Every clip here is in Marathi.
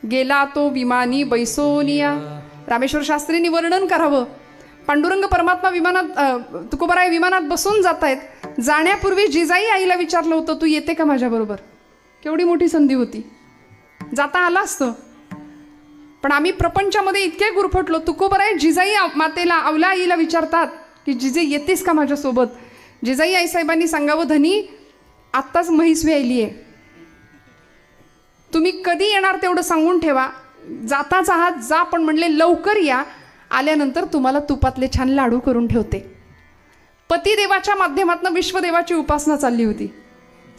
गेला तो विमानी बैसोनिया. रामेश्वर शास्त्रींनी वर्णन करावं. पांडुरंग परमात्मा विमानात तुकोबाराय विमानात बसून जात आहेत. जाण्यापूर्वी जिजाई आईला विचारलं होतं, तू येते का माझ्याबरोबर? केवढी मोठी संधी होती, जाता आला असतं. पण आम्ही प्रपंचामध्ये इतके गुरफटलो. तुकोबाराय जिजाई मातेला अवला आईला विचारतात की जिजे येतेस का माझ्यासोबत? जिजाई आईसाहेबांनी सांगावं, धनी आत्ताच म्हैस व्यायली आहे, तुम्ही कधी येणार तेवढं सांगून ठेवा. जाताच आहात जा, पण म्हणले लवकर या, आल्यानंतर तुम्हाला तुपातले छान लाडू करून ठेवते. पतिदेवाच्या माध्यमातून विश्वदेवाची उपासना चालली होती.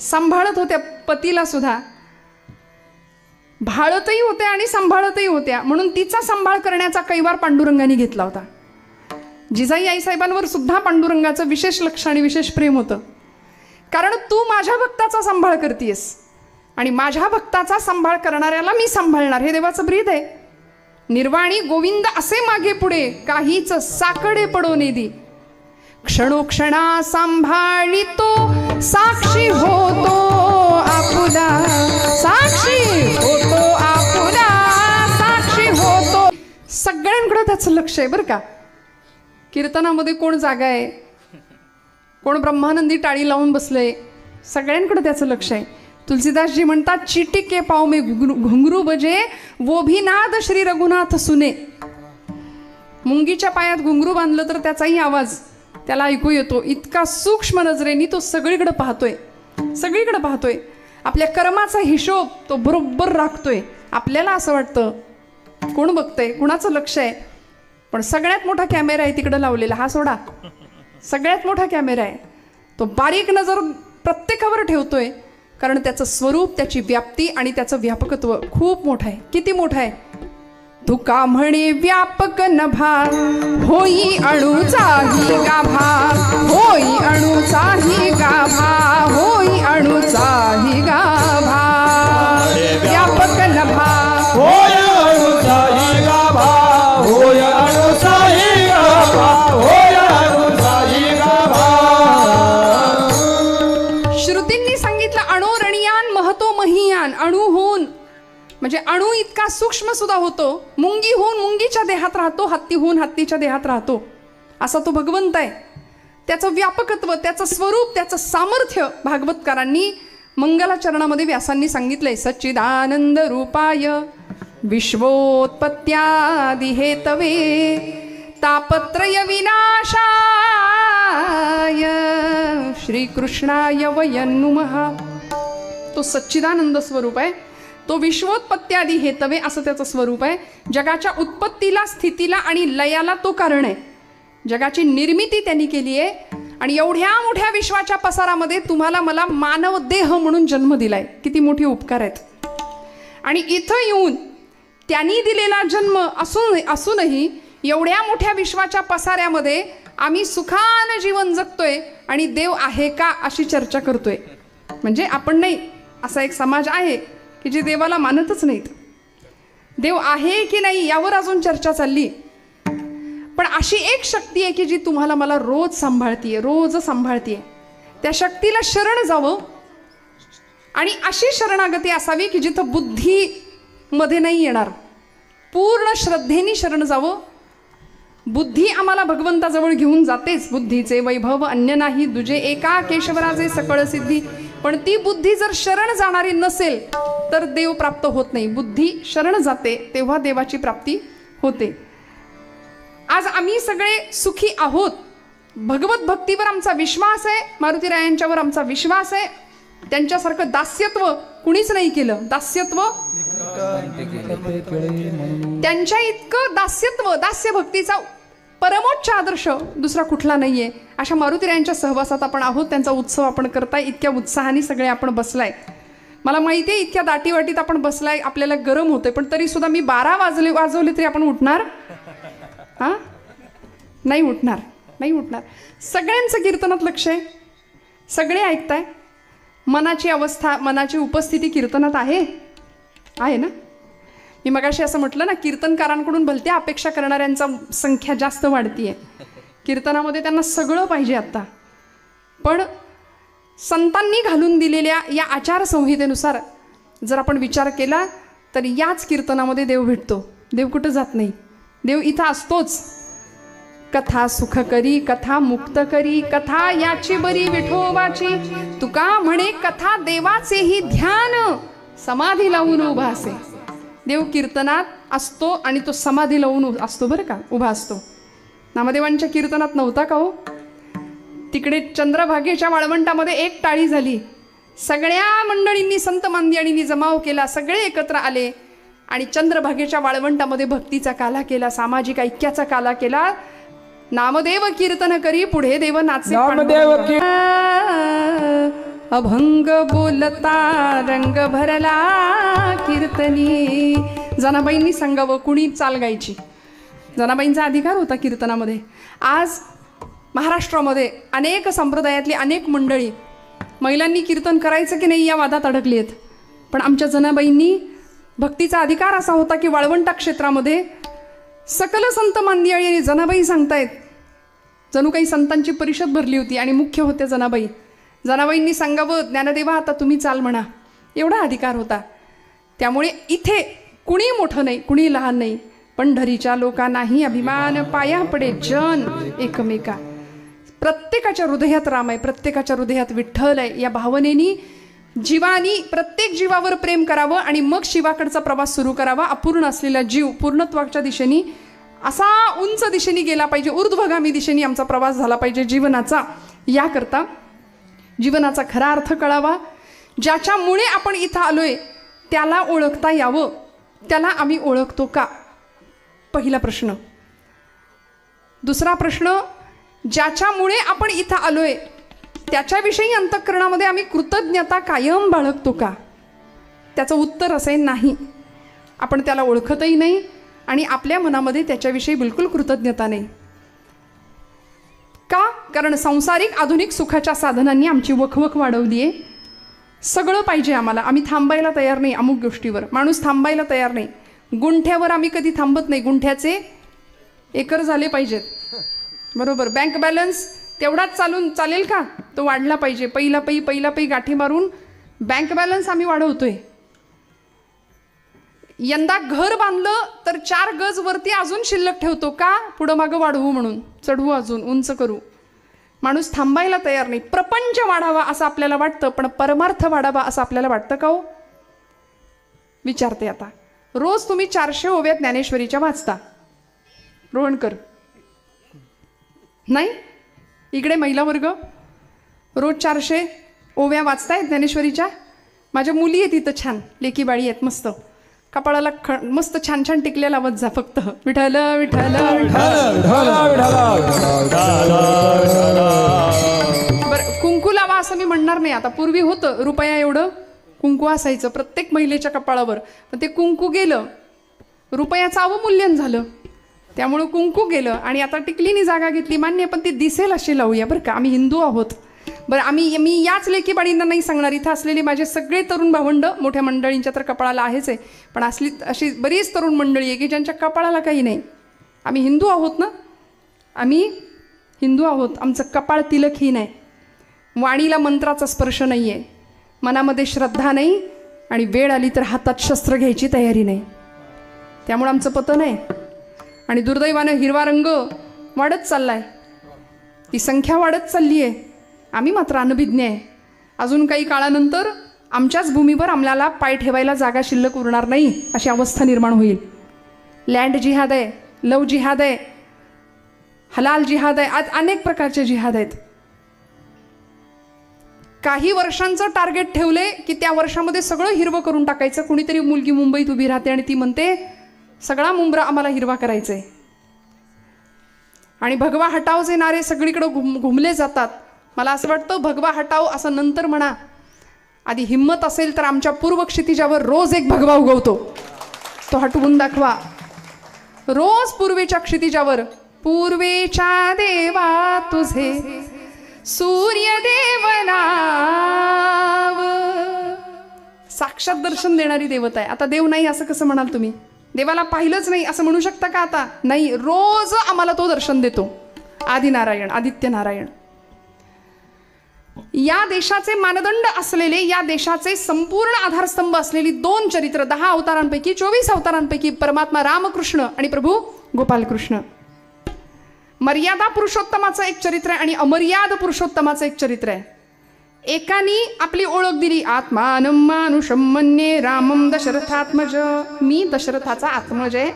सांभाळत होत्या पतीला सुद्धा, भाळतही होत्या आणि सांभाळतही होत्या. म्हणून तिचा सांभाळ करण्याचा कैवार पांडुरंगाने घेतला होता. जिजाई आईसाहेबांवर सुद्धा पांडुरंगाचं विशेष लक्ष आणि विशेष प्रेम होतं. कारण तू माझ्या भक्ताचा सांभाळ करतीयस आणि माझ्या भक्ताचा सांभाळ करणाऱ्याला मी सांभाळणार, हे देवाचं ब्रीद आहे. निर्वाणी गोविंद असे मागे पुढे काहीच साकडे पडो नेदी. क्षणोक्षणा सांभाळितो साक्षी होतो आपुला, साक्षी होतो आपुला, साक्षी होतो. सगळ्यांकडे त्याचं लक्ष आहे बरं का. कीर्तनामध्ये कोण जागा आहे, कोण ब्रह्मानंदी टाळी लावून बसले, सगळ्यांकडे त्याचं लक्ष आहे. तुलसीदासजी म्हणतात, चीटी के पाव में घुंगरू बजे वो भी नाद श्री रघुनाथ सुने. मुंगीच्या पायात घुंगरू बांधलं तर त्याचाही आवाज त्याला ऐकू येतो. इतका सूक्ष्म नजरेने तो सगळीकडे पाहतोय, सगळीकडे पाहतोय. आपल्या कर्माचा हिशोब तो बरोबर राखतोय. आपल्याला असं वाटतं कोण बघतंय, कुणाचं लक्ष आहे, पण सगळ्यात मोठा कॅमेरा आहे तिकडे लावलेला, हा सोडा. सगळ्यात मोठा कॅमेरा आहे तो, बारीक नजर प्रत्येकावर ठेवतोय. कारण त्याचं स्वरूप, त्याची व्याप्ती आणि त्याचं व्यापकत्व खूप मोठं आहे. किती मोठं आहे? तुका म्हणे व्यापक नभा, होई अणुचाही गाभा, होई अणुचाही गाभा, होई अणुचाही गाभा. व्यापक नभा, होय अणुचाही गाभा, होय अणुचाही गाभा, होय अणुचाही गाभा. श्रुतींनी सांगितलं अणुरणियान महतो महियान. अणुहून म्हणजे अणु इतका सूक्ष्म सुद्धा होतो. मुंगीहून मुंगीच्या देहात राहतो, हत्तीहून हत्तीच्या देहात राहतो. असा तो भगवंत आहे. त्याचं व्यापकत्व, त्याचं स्वरूप, त्याचं सामर्थ्य भागवतकारांनी मंगलाचरणामध्ये व्यासांनी सांगितलंय. सच्चिदानंद रूपाय विश्वोत्पत्त्यादि हेतवे तापत्रय विनाशाय श्रीकृष्णाय वयं नुमः. तो सच्चिदानंद स्वरूप आहे. तो विश्वोत्पत्त्यादि हेतवे असं त्याचं स्वरूप आहे. जगाच्या उत्पत्तीला, स्थितीला आणि लयाला तो कारण आहे. जगाची निर्मिती त्यांनी केली आहे आणि एवढ्या मोठ्या विश्वाच्या पसारामध्ये तुम्हाला मला मानव देह म्हणून जन्म दिलाय. किती मोठी उपकार आहेत. आणि इथं येऊन त्यांनी दिलेला जन्म असूनही एवढ्या मोठ्या विश्वाच्या पसाऱ्यामध्ये आम्ही सुखानं जीवन जगतोय आणि देव आहे का अशी चर्चा करतोय. म्हणजे आपण नाही, असा एक समाज आहे की जे देवाला मानतच नाहीत. देव आहे की नाही यावर अजून चर्चा चालली. पण अशी एक शक्ती आहे की जी तुम्हाला मला रोज सांभाळतीये, रोज सांभाळतीये. त्या शक्तीला शरण जावं आणि अशी शरणागती असावी की जिथं बुद्धीमध्ये नाही येणार. पूर्ण श्रद्धेने शरण जावं. बुद्धी आम्हाला भगवंताजवळ घेऊन जातेच. बुद्धीचे वैभव अन्य नाही दुजे, एका केशवराजे सकळ सिद्धी. पण ती बुद्धी जर शरण जाणारी नसेल तर देव प्राप्त होत नाही. बुद्धी शरण जाते तेव्हा देवाची प्राप्ती होते. आज आम्ही सगळे सुखी आहोत. भगवत भक्तीवर आमचा विश्वास आहे, मारुतीरायांच्यावर आमचा विश्वास आहे. त्यांच्यासारखं दास्यत्व कुणीच नाही केलं. दास्यत्व त्यांच्या इतकं दास्यत्व, दास्य भक्तीचा परमोच्च आदर्श दुसरा कुठला नाहीये. अशा मारुतीरायांच्या सहवासात आपण आहोत. त्यांचा उत्सव आपण करताय. इतक्या उत्साहाने सगळे आपण बसलाय. मला माहिती आहे इतक्या दाटीवाटीत आपण बसलाय, आपल्याला गरम होतंय. पण तरी सुद्धा मी 12 वाजवले तरी आपण उठणार? हा, नाही उठणार, नाही उठणार. सगळ्यांचं कीर्तनात लक्ष आहे. सगळे ऐकताय. मनाची अवस्था, मनाची उपस्थिती कीर्तनात आहे ना. मी मगाशी असं म्हटलं ना, कीर्तनकारांकडून भलत्या अपेक्षा करणाऱ्यांचा संख्या जास्त वाढतीये. कीर्तनामध्ये त्यांना सगळं पाहिजे आत्ता. पण संतांनी घालून दिलेल्या या आचारसंहितेनुसार जर आपण विचार केला तर याच कीर्तनामध्ये देव भेटतो. देव कुठं जात नाही, देव इथं असतोच. कथा सुख करी, कथा मुक्त करी, कथा याची बरी विठोबाची. तुका म्हणे कथा देवाचेही ध्यान, समाधी लावून उभा असे. देव कीर्तनात असतो आणि तो समाधी लावून असतो बरं का, उभा असतो. नामदेवांच्या कीर्तनात नव्हता का हो? तिकडे चंद्रभागेच्या वाळवंटामध्ये एक टाळी झाली, सगळ्या मंडळींनी संत मांदियाळींनी जमाव केला, सगळे एकत्र आले आणि चंद्रभागेच्या वाळवंटामध्ये भक्तीचा काला केला, सामाजिक ऐक्याचा काला केला. नामदेव कीर्तन करी पुढे देव नाचे. नामदेव अभंग बोलता रंग भरला कीर्तनी. जनाबाईंनी सांगावं, कुणी चाल गायची. जनाबाईंचा अधिकार होता कीर्तनामध्ये. आज महाराष्ट्रामध्ये अनेक संप्रदायातली अनेक मंडळी महिलांनी कीर्तन करायचं की नाही या वादात अडकली आहेत. पण आमच्या जनाबाईंनी भक्तीचा अधिकार असा होता की वाळवंटा क्षेत्रामध्ये सकल संत मांदियाळी आणि जनाबाई सांगतायत, जणू काही संतांची परिषद भरली होती आणि मुख्य होत्या जनाबाई. जनाबाईंनी सांगावं, ज्ञानदेवा आता तुम्ही चाल म्हणा, एवढा अधिकार होता. त्यामुळे इथे कुणी मोठं नाही, कुणी लहान नाही. पंढरीच्या लोकांनाही अभिमान, पाया पडे जन एकमेका. प्रत्येकाच्या हृदयात राम आहे, प्रत्येकाच्या हृदयात विठ्ठल आहे. या भावनेनी जीवानी प्रत्येक जीवावर प्रेम करावं आणि मग शिवाकडचा प्रवास सुरू करावा. अपूर्ण असलेला जीव पूर्णत्वाच्या दिशेने असा उंच दिशेने गेला पाहिजे, ऊर्ध्वगामी दिशेने आमचा प्रवास झाला पाहिजे जीवनाचा. याकरता जीवनाचा खरा अर्थ कळावा. ज्याच्यामुळे आपण इथं आलोय त्याला ओळखता यावं. त्याला आम्ही ओळखतो का? पहिला प्रश्न. दुसरा प्रश्न, ज्याच्यामुळे आपण इथं आलोय त्याच्याविषयी अंतःकरणामध्ये आम्ही कृतज्ञता कायम बाळगतो का? त्याचं उत्तर असेल नाही. आपण त्याला ओळखतही नाही आणि आपल्या मनामध्ये त्याच्याविषयी बिलकुल कृतज्ञता नाही. का? कारण सांसारिक आधुनिक सुखाच्या साधनांनी आमची वखवख वाढवली आहे. सगळं पाहिजे आम्हाला, आम्ही थांबायला तयार नाही. अमुक गोष्टीवर माणूस थांबायला तयार नाही. गुंठ्यावर आम्ही कधी थांबत नाही. गुंठ्याचे एकर झाले पाहिजेत, बरोबर. बँक बॅलन्स तेवढाच चालेल का? तो वाढला पाहिजे. पहिला पै गाठी मारून बँक बॅलन्स आम्ही वाढवतोय. यंदा घर बांधलं तर 4 गज वरती अजून शिल्लक ठेवतो का? पुढं मागं वाढवू म्हणून, चढवू, अजून उंच करू. माणूस थांबायला तयार नाही. प्रपंच वाढावा असं आपल्याला वाटतं, पण परमार्थ वाढावा असं आपल्याला वाटतं का हो? विचारते आता. रोज तुम्ही 400 ओव्या ज्ञानेश्वरीच्या वाचता, रोहणकर नाही? इकडे महिला वर्ग रोज 400 ओव्या वाचतायत ज्ञानेश्वरीच्या. माझ्या मुली आहेत इथं, छान लेकी बाळी आहेत, मस्त कपाळाला मस्त छान छान टिकल्या लावत जा फक्त. विठ्ठल विठ्ठल बरं, कुंकू लावा असं मी म्हणणार नाही आता. पूर्वी होतं रुपया एवढं कुंकू असायचं प्रत्येक महिलेच्या कपाळावर, पण ते कुंकू गेलं, रुपयाचं अवमूल्यन झालं, त्यामुळं कुंकू गेलं आणि आता टिकलीनी जागा घेतली. मान्य, पण ती दिसेल अशी लावूया बरं का. आम्ही हिंदू आहोत. बरं, मी याच लेकी बाळींना नाही सांगणार, इथं असलेले माझे सगळे तरुण भावंड, मोठ्या मंडळींच्या तर कपाळाला आहेच आहे, पण अशी बरीच तरुण मंडळी आहे की ज्यांच्या कपाळाला काही नाही. आम्ही हिंदू आहोत ना, आम्ही हिंदू आहोत. आमचं कपाळ तिलकहीन आहे. वाणीला मंत्राचा स्पर्श नाही आहे, मनामध्ये श्रद्धा नाही आणि वेळ आली तर हातात शस्त्र घ्यायची तयारी नाही. त्यामुळे आमचं पतन आहे. आणि दुर्दैवानं हिरवा रंग वाढत चाललाय, ती संख्या वाढत चालली आहे. आम्ही मात्र अनभिज्ञ आहे. अजून काही काळानंतर आमच्याच भूमीवर आम्हाला पाय ठेवायला जागा शिल्लक उरणार नाही अशी अवस्था निर्माण होईल. लँड जिहाद आहे, लव जिहाद आहे, हलाल जिहाद आहे, आज अनेक प्रकारचे जिहाद आहेत. काही वर्षांचं टार्गेट ठेवले की त्या वर्षामध्ये सगळं हिरवं करून टाकायचं. कुणीतरी मुलगी मुंबईत उभी राहते आणि ती म्हणते सगळा मुंब्रा आम्हाला हिरवा करायचा आहे. आणि भगवा हटावचे नारे सगळीकडे घुमले जातात. मला असं वाटतं भगवा हटाव असं नंतर म्हणा, आधी हिम्मत असेल तर आमच्या पूर्व क्षितिजावर रोज एक भगवा उगवतो, तो हटवून दाखवा. रोज पूर्वेच्या क्षितिजावर, पूर्वेच्या देवा तुझे सूर्यदेव नाव, साक्षात दर्शन देणारी देवता आहे. आता देव नाही असं कसं म्हणाल तुम्ही? देवाला पाहिलंच नाही असं म्हणू शकता का? आता नाही, रोज आम्हाला तो दर्शन देतो. आदिनारायण, आदित्य नारायण. या देशाचे मानदंड असलेले, या देशाचे संपूर्ण आधारस्तंभ असलेली 2 चरित्र, 10 अवतारांपैकी 24 अवतारांपैकी परमात्मा रामकृष्ण आणि प्रभू गोपालकृष्ण. मर्यादा पुरुषोत्तमाचं एक चरित्र आहे आणि अमर्याद पुरुषोत्तमाचं एक चरित्र आहे. एकानी आपली ओळख दिली, आत्मानं मानुषं मन्ये रामं दशरथात्मज. मी दशरथाचा आत्मज आहे.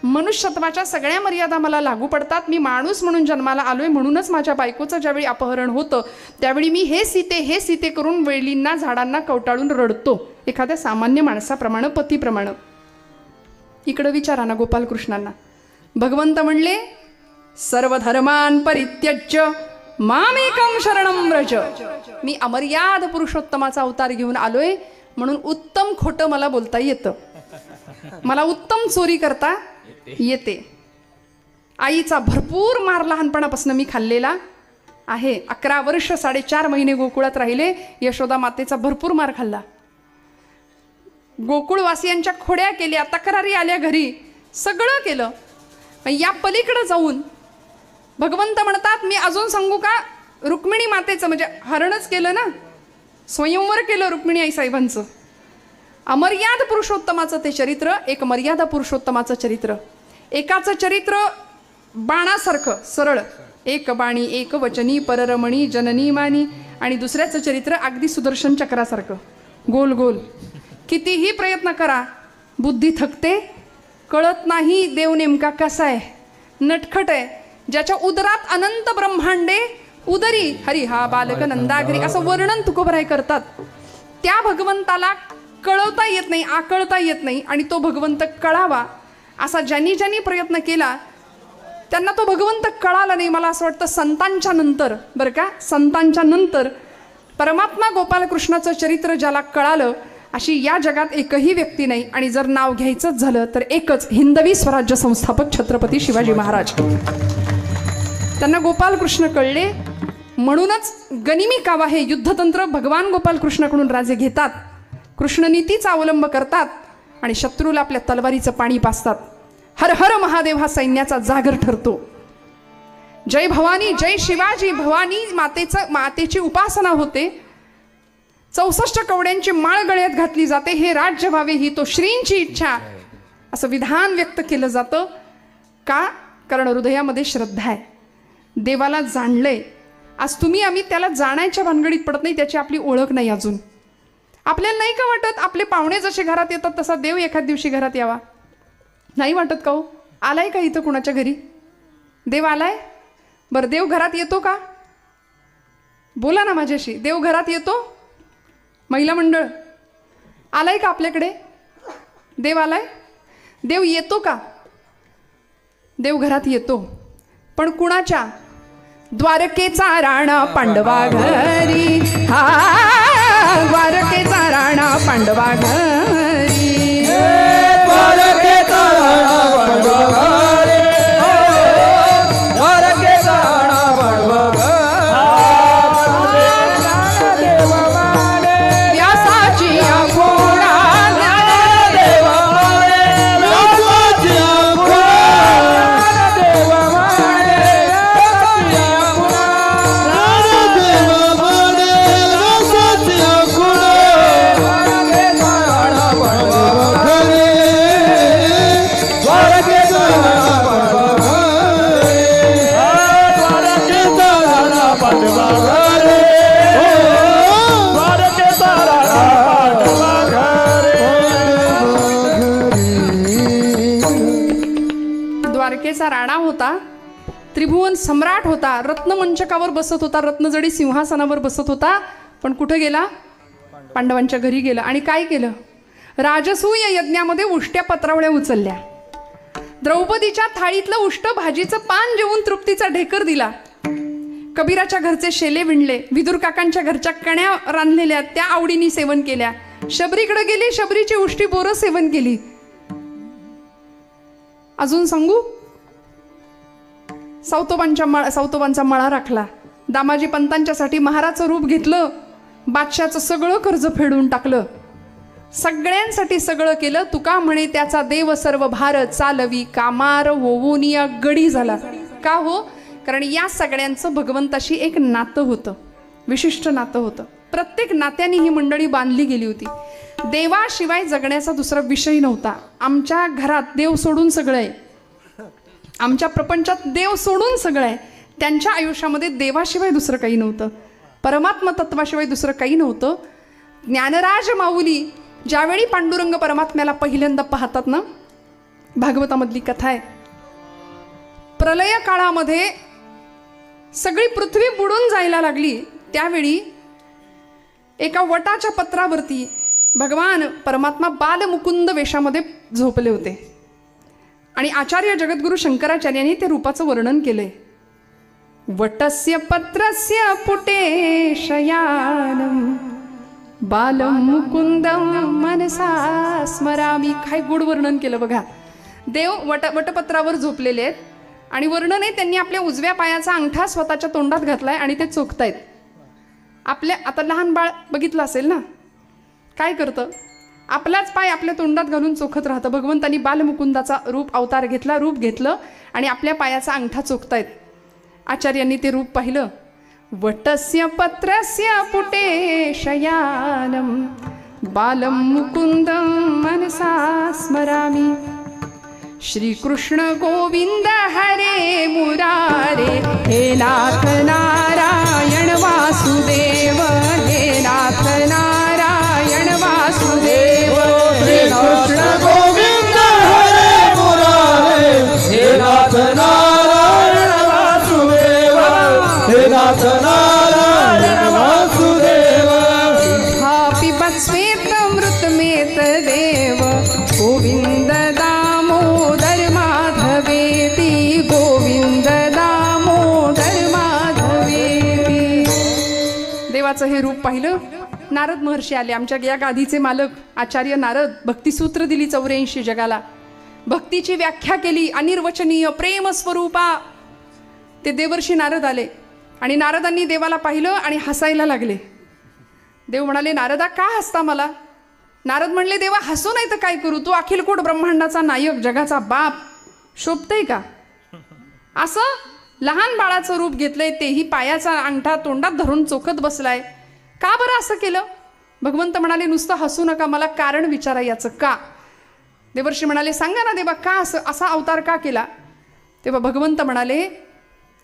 मनुष्यत्वाच्या सगळ्या मर्यादा मला लागू पडतात. मी माणूस म्हणून जन्माला आलोय, म्हणूनच माझ्या बायकोचं ज्यावेळी अपहरण होतं त्यावेळी मी हे सीते करून वेलींना झाडांना कवटाळून रडतो, एखाद्या सामान्य माणसाप्रमाणे, पतीप्रमाणे. इकडं विचारा ना गोपालकृष्णांना. भगवंत म्हणले, सर्व धर्मान परित्यज्य मामेकं शरणं व्रज. मी अमर्याद पुरुषोत्तमाचा अवतार घेऊन आलोय, म्हणून उत्तम खोटं मला बोलता येतं, मला उत्तम चोरी करता येते. आईचा भरपूर मार लहानपणापासून मी खाल्लेला आहे. 11 वर्ष 4.5 महिने गोकुळात राहिले. यशोदा मातेचा भरपूर मार खाल्ला. गोकुळवासियांच्या खोड्या केल्या, तक्रारी आल्या घरी, सगळं केलं. या पलीकडे जाऊन भगवंत म्हणतात, मी अजून सांगू का, रुक्मिणी मातेचं म्हणजे हरणच केलं ना, स्वयंवर केलं रुक्मिणी आई साहेबांचं. अमर्याद पुरुषोत्तमाचं ते चरित्र, एक मर्यादा पुरुषोत्तमाचं चरित्र. एकाचं चरित्र बाणासारखं सरळ, एक बाणी एक वचनी पररमणी जननी मानी, आणि दुसऱ्याचं चरित्र अगदी सुदर्शन चक्रासारखं गोल गोल. कितीही प्रयत्न करा बुद्धी थकते, कळत नाही देव नेमका कसा आहे, नटखट आहे. ज्याच्या उदरात अनंत ब्रह्मांडे उदरी हरी हा बालक नंदाघरी, असं वर्णन तुकोबराय करतात. त्या भगवंताला कळवता येत नाही, आकळता येत नाही, आणि तो भगवंत कळावा असा ज्यांनी ज्यांनी प्रयत्न केला त्यांना तो भगवंत कळाला नाही. मला असं वाटतं संतांच्या नंतर, बरं का, संतांच्या नंतर परमात्मा गोपालकृष्णाचं चरित्र ज्याला कळालं अशी या जगात एकही व्यक्ती नाही. आणि जर नाव घ्यायचंच झालं तर एकच, हिंदवी स्वराज्य संस्थापक छत्रपती शिवाजी महाराज. त्यांना गोपालकृष्ण कळले, म्हणूनच गनिमी कावा हे युद्धतंत्र भगवान गोपालकृष्णाकडून राजे घेतात, कृष्णनीतीचा अवलंब करतात आणि शत्रूला आपल्या तलवारीचं पाणी पाजतात. हर हर महादेव हा सैन्याचा जागर ठरतो. जय भवानी, जय शिवाजी. भवानी मातेची उपासना होते. 64 कवड्यांची माळ गळ्यात घातली जाते. हे राज्य व्हावे ही तो श्रींची इच्छा, असं विधान व्यक्त केलं जातं. का? कारण हृदयामध्ये श्रद्धा आहे, देवाला जाणलंय. आज तुम्ही आम्ही त्याला जाणायच्या भानगडीत पडत नाही, त्याची आपली ओळख नाही अजून. आपल्याला नाही का वाटत आपले पाहुणे जसे घरात येतात तसा देव एखाद दिवशी घरात यावा? नाही वाटत का हो? आलाय का इथं कुणाच्या घरी देव आलाय? बरं, देव घरात येतो का? बोला ना माझ्याशी. देव घरात येतो? महिला मंडळ आलाय का आपल्याकडे? देव आलाय? देव येतो का? देव घरात येतो, पण कुणाच्या? द्वारकेचा राणा पांडवा घरी, हा द्वारकेचा राणा पांडवा घरी, द्वारकेचा राणा पांडवा घरी, द्वारकेचा राणा पांडवा घरी, व्यासाची आखोडा ज्ञानदेव माने, व्यासाची आखोडा ज्ञानदेव माने, व्यासाची आखोडा ज्ञानदेव माने, व्यासाची आखोडा, द्वारकेचा राणा पांडवा घरी, द्वारकेचा राणा पांडवा घरी, द्वारकेचा राणा पांडवा घरी, द्वारकेचा राणा पांडवा घरी. द्वारकेचा राणा होता, त्रिभुवन सम्राट होता, रत्नमंचकावर बसत होता, रत्नजडी सिंहासनावर बसत होता. पण कुठं गेला? पांडवांच्या घरी गेला. आणि काय केलं? राजसूय यज्ञामध्ये उष्ट्या पत्रावळ्या उचलल्या. द्रौपदीच्या थाळीतलं उष्ट भाजीचं पान जेवून तृप्तीचा ढेकर दिला. कबीराच्या घरचे शेले विणले, विदुर काकांच्या घरच्या कण्या रांधलेल्या त्या आवडीने सेवन केल्या. शबरीकडे गेली, शबरीची उष्टी बोरं सेवन केली. अजून सांगू? सावतोबांचा मळा राखला. दामाजी पंतांच्यासाठी महाराचं रूप घेतलं. बादशाचं सगळं कर्ज फेडून टाकलं. सगळ्यांसाठी सगळं केलं. तुका म्हणे त्याचा देव सर्व भार चालवी, कामार होऊन या गडी झाला. का हो? कारण या सगळ्यांचं भगवंताशी एक नातं होतं. विशिष्ट नातं होतं. प्रत्येक नात्याने ही मंडळी बांधली गेली होती. देवाशिवाय जगण्याचा दुसरा विषय नव्हता. आमच्या घरात देव सोडून सगळं आहे, आमच्या प्रपंचात देव सोडून सगळं आहे. त्यांच्या आयुष्यामध्ये देवाशिवाय दुसरं काही नव्हतं, परमात्मा तत्वाशिवाय दुसरं काही नव्हतं. ज्ञानराज माऊली ज्यावेळी पांडुरंग परमात्म्याला पहिल्यांदा पाहतात ना, भागवतामधली कथा आहे, प्रलय काळामध्ये सगळी पृथ्वी बुडून जायला लागली, त्यावेळी एका वटाच्या पत्रावरती भगवान परमात्मा बालमुकुंद वेशामध्ये झोपले होते. आणि आचार्य जगद्गुरु शंकराचार्यांनी ते रूपाचं वर्णन केलंय. वटस्य पत्रस्य पुटे शयानम बालम मुकुंदम मनसा स्मरामी. काय गुड वर्णन केलं बघा. देव वटपत्रावर झोपलेले आहेत आणि वर्णन आहे, त्यांनी आपल्या उजव्या पायाचा अंगठा स्वतःच्या तोंडात घातलाय आणि ते चोखतायत. आपल्या आता लहान बाळ बघितलं असेल ना, काय करतं, आपलाच पाय आपल्या तोंडात घालून चोखत राहतं. भगवंतांनी बालमुकुंदाचा अवतार घेतला, रूप घेतलं आणि आपल्या पायाचा अंगठा चोखतायत. आचार्यांनी ते रूप पाहिलं. वटस्य पत्रस्य पुटे शयानम बालम मुकुंदम मनसा स्मरामी. श्रीकृष्ण गोविंद हरे मुरारे हे नाथ नारायण वासुदेव, हे नाथ नारायण वासुदेव. कृष्ण गोविंद हरे मुरारे हे नाथ नारायण वासुदेव, हे नाथ नारायण वासुदेव. पिबत श्वेतमृतमेत देव गोविंद दामोदर माधवेती, गोविंद दामोदर माधवेती. देवाचं हे रूप पाहिलं. नारद महर्षी आले, आमच्या या गादीचे मालक आचार्य नारद. भक्तिसूत्र दिली 84 जगाला, भक्तीची व्याख्या केली, अनिर्वचनीय प्रेम स्वरूपा. ते देवर्षी नारद आले आणि नारदांनी देवाला पाहिलं आणि हसायला लागले. देव म्हणाले, नारदा का हसता मला? नारद म्हणले, देवा हसू नाही तर काय करू, तू अखिलकोट ब्रह्मांडाचा नायक, जगाचा बाप, शोभतय का? असं लहान बाळाचं रूप घेतलंय, तेही पायाचा अंगठा तोंडात धरून चोखत बसलाय, का बरं असं केलं? भगवंत म्हणाले, नुसतं हसू नका, मला कारण विचारा याचं का. देवर्षी म्हणाले, सांगा ना देवा, का असा अवतार का केला? तेव्हा भगवंत म्हणाले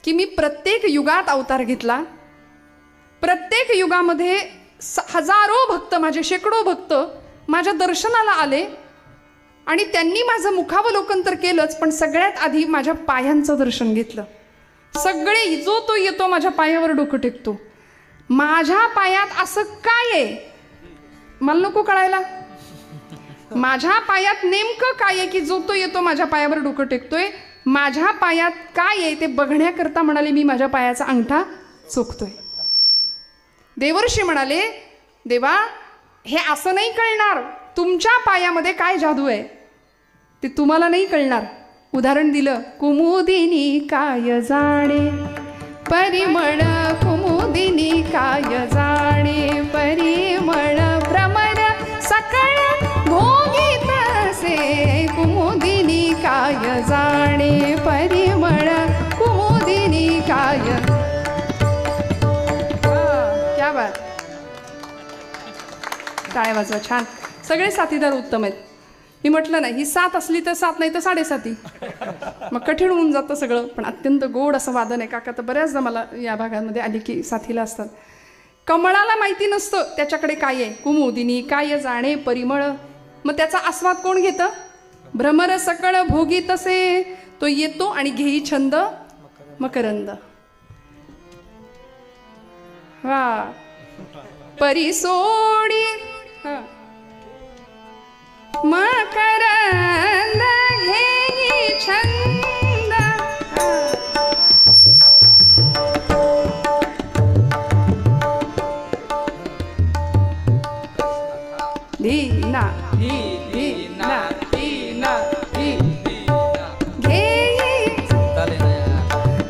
की मी प्रत्येक युगात अवतार घेतला, प्रत्येक युगामध्ये हजारो भक्त, माझे शेकडो भक्त माझ्या दर्शनाला आले आणि त्यांनी माझं मुखावलोकन तर केलंच, पण सगळ्यात आधी माझ्या पायांचं दर्शन घेतलं. सगळे जो तो येतो माझ्या पायावर डोकं टेकतो. माझ्या पायात असं काय आहे मला नको कळायला. माझ्या पायात नेमकं काय आहे की जो तो येतो माझ्या पायावर डोकं टेकतोय? माझ्या पायात काय आहे ते बघण्याकरता म्हणाले मी माझ्या पायाचा अंगठा चोखतोय. देवर्षी म्हणाले, देवा हे असं नाही कळणार, तुमच्या पायामध्ये काय जादू आहे ते तुम्हाला नाही कळणार. उदाहरण दिलं, कुमुदिनी काय जाणे परिमळ, कुमुदिनी काय जाणे परिमळ, भ्रमर सकळ भोगीत असे, कुमुदिनी काय जाणे परिमळ, कुमुदिनी काय. क्या बात, टाळ्या वाजवा, छान. सगळे साथीदार उत्तम आहेत. मी म्हटलं नाही, ही 7 असली तर 7 नाही तर 7.5, मग कठीण होऊन जातं सगळं. पण अत्यंत गोड असं वादन आहे. काका तर बऱ्याचदा मला या भागांमध्ये आली की साथीला असतात. कमळाला माहिती नसतं त्याच्याकडे काय आहे, कुमुदिनी काय जाणे परिमळ, मग त्याचा आस्वाद कोण घेतं? भ्रमर सकळ भोगी तसे, तो येतो आणि घेई छंद मकरंद. वा, परिसोडी मकरंद घेई छंद. दीना दीना दीना घेई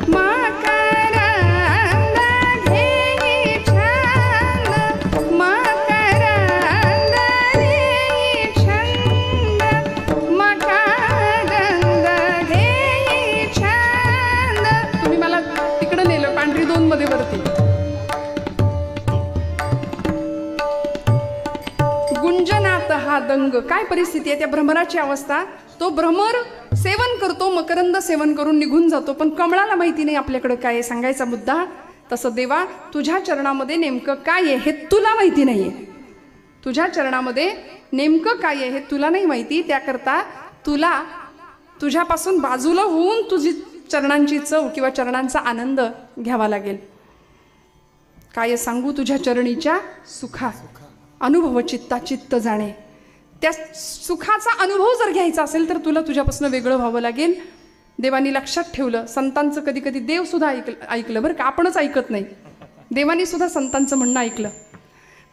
मकरंद घेई छंद, मकरंद घेई छंद, रंग, काय परिस्थिती आहे, त्या भ्रमराची अवस्था. तो भ्रमर सेवन करतो, मकरंद सेवन करून निघून जातो, पण कमळाला माहिती नाही आपल्याकडं काय आहे. सांगायचा मुद्दा तसं देवा तुझ्या चरणामध्ये नेमकं काय आहे हे तुला माहिती नाही आहे. तुझ्या चरणामध्ये नेमकं काय आहे हे तुला नाही माहिती. त्याकरता तुला तुझ्यापासून बाजूला होऊन तुझी चरणांची चव किंवा चरणांचा आनंद घ्यावा लागेल. काय सांगू तुझ्या चरणीच्या सुखा, अनुभव चित्ता चित्त जाणे. त्या सुखाचा अनुभव जर घ्यायचा असेल तर तुला तुझ्यापासून वेगळं व्हावं लागेल. देवानी लक्षात ठेवलं, संतांचं कधी कधी देवसुद्धा ऐकलं बरं का, आपणच ऐकत नाही. देवानी सुद्धा संतांचं म्हणणं ऐकलं.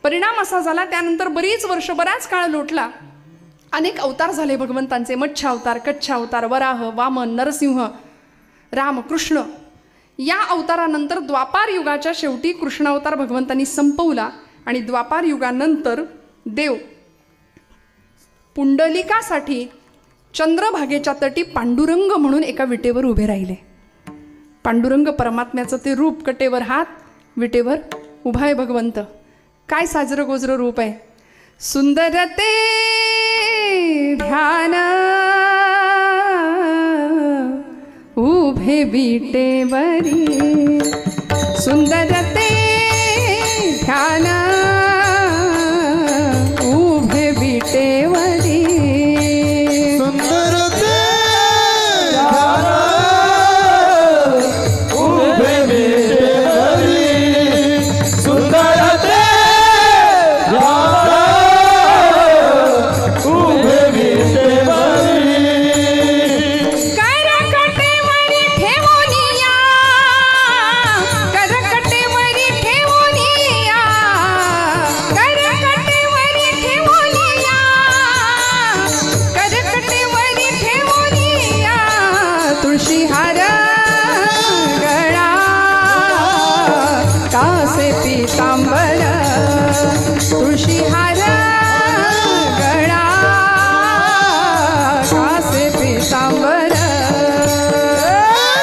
परिणाम असा झाला, त्यानंतर बरीच वर्ष, बराच काळ लोटला. अनेक अवतार झाले भगवंतांचे. मत्स्य अवतार, कच्छ अवतार, वराह, वामन, नरसिंह, राम, कृष्ण. या अवतारानंतर द्वापार युगाच्या शेवटी कृष्ण अवतार भगवंतांनी संपवला आणि द्वापार युगानंतर देव पुंडलिकासाठी चंद्रभागेच्या तटी पांडुरंग म्हणून एका विटेवर उभे राहिले. पांडुरंग परमात्म्याचं ते रूप, कटेवर हात, विटेवर उभा आहे भगवंत. काय साजरं गोजरं रूप आहे. सुंदर ते ध्यान उभे विटेवरी, सुंदर ते ध्यान उभे विटेवरी, सुंदर ते ध्यान उभे विटेवरी, सुंदर ते ध्यान उभे विटेवरी. करकटेवरी ठेवूनिया, करकटेवरी ठेवूनिया, करकटेवरी ठेवूनिया, करकटेवरी ठेवूनिया, तुळशी हार गळा कासे पीतांबर, तुळशी हार गळा कासे पीतांबर,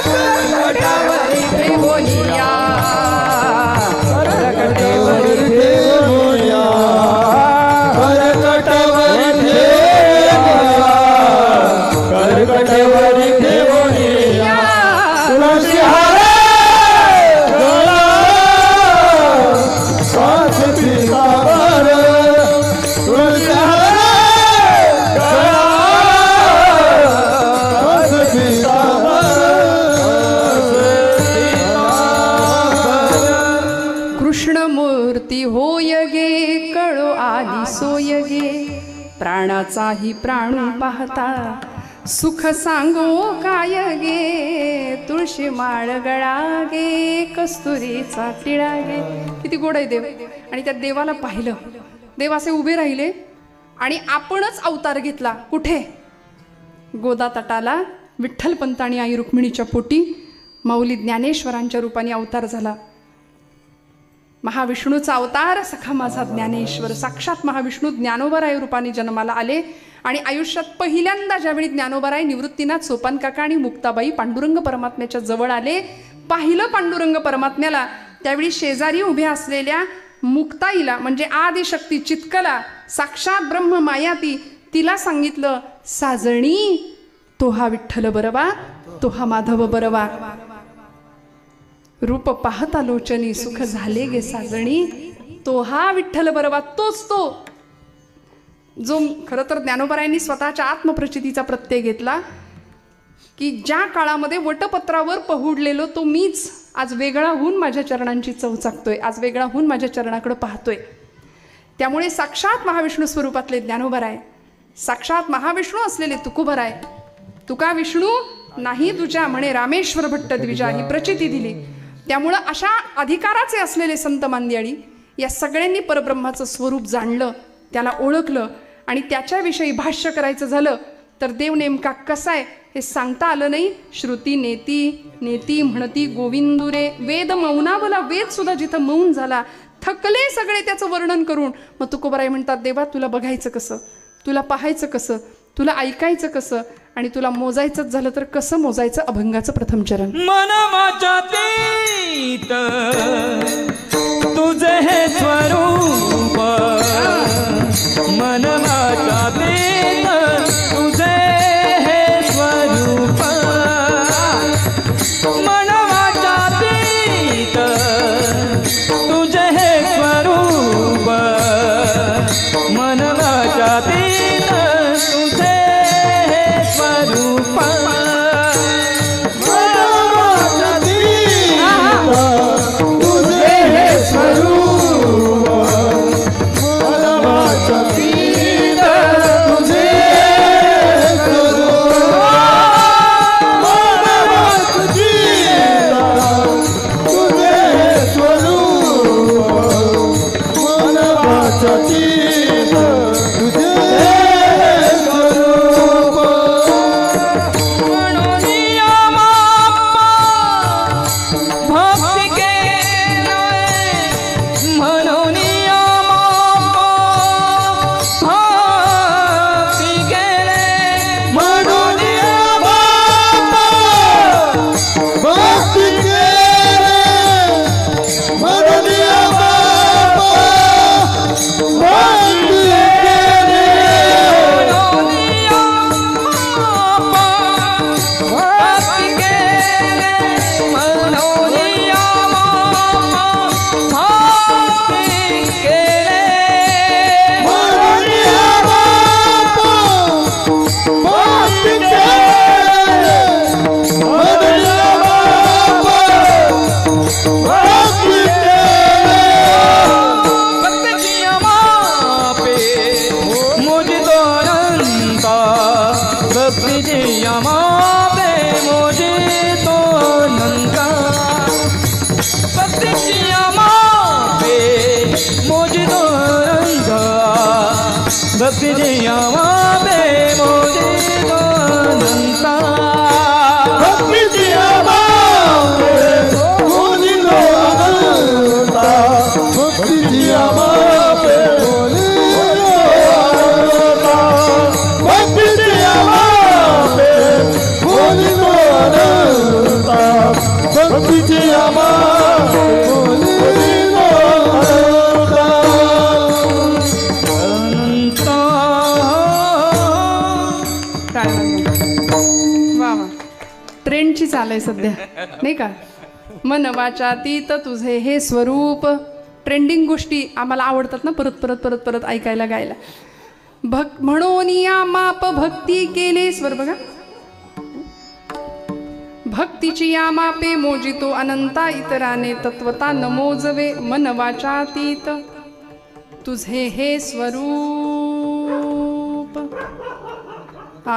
करकटेवरी ठेवूनिया, करकटेवरी ठेवूया, करकटवरी ठेवूया, करकटवरी ठेवूया, तुळशी हार गळा कास पीतांबर, तुळशी हार गळा कास पीतांबर. कृष्णमूर्ती होय गे, कळो आली सोय गे, प्राणाचाही प्राणू पाहता सुख सांगो काय गे, तुळशी माळ गळा गे, कस्तुरीचा टिळा गे. किती गोड आहे देव. आणि त्या देवाला पाहिलं, देव असे उभे राहिले आणि आपणच अवतार घेतला. कुठे? गोदा तटाला विठ्ठलपंत आणि आई रुक्मिणीच्या पोटी माऊली ज्ञानेश्वरांच्या रूपाने अवतार झाला. महाविष्णूचा अवतार सखा माझा ज्ञानेश्वर, साक्षात महाविष्णू ज्ञानोबराय रूपाने जन्माला आले. आणि आयुष्यात पहिल्यांदा ज्यावेळी ज्ञानोबराय, निवृत्तीनाथ, सोपान काका आणि मुक्ताबाई पांडुरंग परमात्म्याच्या जवळ आले, पाहिलं पांडुरंग परमात्म्याला, त्यावेळी शेजारी उभ्या असलेल्या मुक्ताईला म्हणजे आदिशक्ती चित्कला, साक्षात ब्रह्म मायाती, तिला सांगितलं, साजणी तो हा विठ्ठल बरवा, तो हा माधव बरवा. रूप पाहता लोचनी सुख झाले गे साजणी, तो हा विठ्ठल बरवा, तोच तो जो खरं तर ज्ञानोबरायांनी स्वतःच्या आत्मप्रचितीचा प्रत्यय घेतला की ज्या काळामध्ये वटपत्रावर पहुडलेलो तो मीच आज वेगळा होऊन माझ्या चरणांची चव चाकतोय, आज वेगळा होऊन माझ्या चरणाकडे पाहतोय. त्यामुळे साक्षात महाविष्णू स्वरूपातले ज्ञानोबराय, साक्षात महाविष्णू असलेले तुकोबराय, तुका विष्णू नाही तुझ्या म्हणे रामेश्वर भट्ट द्विजा, ही प्रचिती दिली. त्यामुळं अशा अधिकाराचे असलेले संत मांदियाळी या सगळ्यांनी परब्रह्माचं स्वरूप जाणलं, त्याला ओळखलं आणि त्याच्याविषयी भाष्य करायचं झालं तर देव नेमका कसा आहे हे सांगता आलं नाही. श्रुती नेती नेती म्हणती गोविंदुरे, वेद मौनावला, वेद सुद्धा जिथं मौन झाला, थकले सगळे त्याचं वर्णन करून. मग तुकोबराय म्हणतात, देवा तुला बघायचं कसं, तुला पाहायचं कसं, तुला ऐकायचं कसं, आणि तुला मोजायचंच झालं तर कसं मोजायचं. अभंगाचं प्रथम चरण. मन वाचातीत तुझे हे स्वरूप, मन वाचातीत तुझे हे स्वरूप मन वाचातीत तुझे हे स्वरूप मन वाचातीत तुझे हे स्वरूप तुझे हे स्वरूप मनवाच्या तीत तुझे स्वरूप मनवाच्या तीत तुझे स्वरूप मनवाच्या तीत तुझे स्वरूप भक्ती केले म्हणून भक्ती केले म्हणून भक्ती केले म्हणून भक्ती केले भक्ती केले म्हणून भक्ती केले म्हणून भक्ती केले म्हणून भक्ती केले भक्तीची मापे मोजी तो अनंता भक्तीची मापे मोजी तो अनंता भक्तीची मापे मोजी तो अनंता भक्तीची मापे मोजी तो अनंता भक्तीची आमापे मोजी तो अनंता भक्तीची आमापे मोजी तो अनंता भक्तीची आमापे मोजी तो अनंता भक्तीची आमापे मोजी तो अनंता अनंता काय वा वा ट्रेंडची चाल आहे सध्या नाही का मन वाचातीत तुझे हे स्वरूप ट्रेंडिंग गोष्टी आम्हाला आवडतात ना परत परत परत परत ऐकायला गायला म्हणून या माप भक्ती केले स्वर बघा भक्तीची या मापे मोजितो अनंता इतराने तत्वता न मोजवे मन वाचातीत तुझे हे स्वरूप आ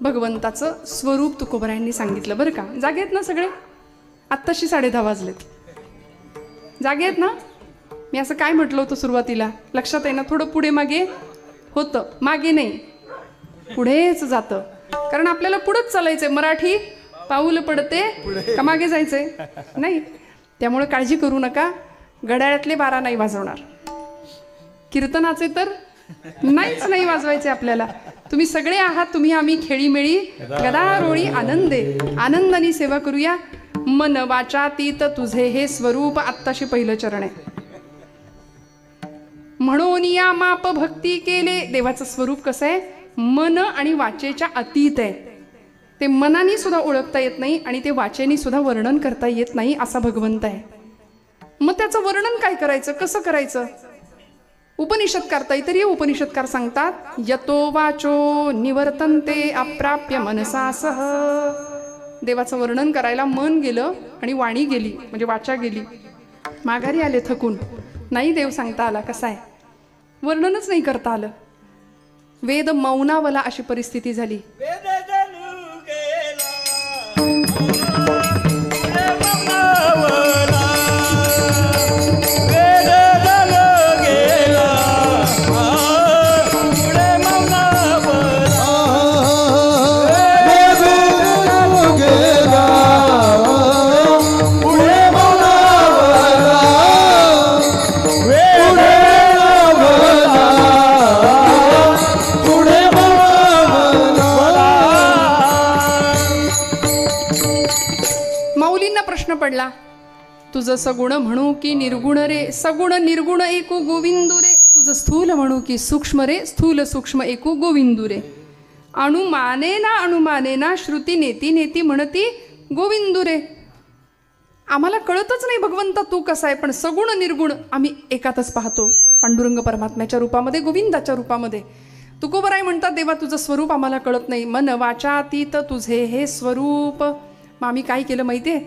भगवंताचं स्वरूप तुकोबरायांनी सांगितलं बरं का. जागे आहेत ना सगळे? आत्ताशी 10:30 वाजलेत. जागे आहेत ना? मी असं काय म्हटलं होतं सुरुवातीला, लक्षात आहे ना? थोडं पुढे मागे होतं, मागे नाही, पुढेच जातं. कारण आपल्याला पुढंच चालायचंय. मराठी पाऊल पडते का मागे जायचंय नाही. त्यामुळे काळजी करू नका. घड्याळातले 12 नाही वाजवणार. कीर्तनाचे तर नाहीच नाही वाजवायचे आपल्याला. तुम्ही सगळे आहात, तुम्ही आम्ही खेळीमेळी गदारोळी आनंदाने सेवा करूया. मन वाचातीत तुझे हे स्वरूप. आत्ताशी पहिलं चरण आहे. म्हणून या माप भक्ती केले. देवाचं स्वरूप कसं आहे? मन आणि वाचेच्या अतीत आहे. ते मनाने सुद्धा ओळखता येत नाही आणि ते वाचेने सुद्धा वर्णन करता येत नाही असा भगवंत आहे. मग त्याचं वर्णन काय करायचं, कसं करायचं? उपनिषदकार तैतरीय उपनिषदकार सांगतात, यतो वाचो निवर्तन्ते अप्राप्य मनसा सह. देवाचं वर्णन करायला मन गेलं आणि वाणी गेली, म्हणजे वाचा गेली. माघारी आले थकून. नाही देव सांगता आला. कसा आहे? वर्णनच नाही करता आलं. वेद मौनावला अशी परिस्थिती झाली. काढला. तुझं सगुण म्हणू की निर्गुण रे, सगुण निर्गुण एकू गोविंदू रे. तुझं स्थूल म्हणू की सूक्ष्म रे, स्थूल सूक्ष्म एकू गोविंदू रे. अनुमाने ना श्रुती नेती नेती म्हणती गोविंदू रे. आम्हाला कळतच नाही भगवंता तू कसा आहे, पण सगुण निर्गुण आम्ही एकातच पाहतो, पांडुरंग परमात्म्याच्या रूपामध्ये, गोविंदाच्या रूपामध्ये. तुकोबराय म्हणतात देवा तुझं स्वरूप आम्हाला कळत नाही. मन वाचातीत तुझे हे स्वरूप. मग आम्ही काय केलं माहिती आहे,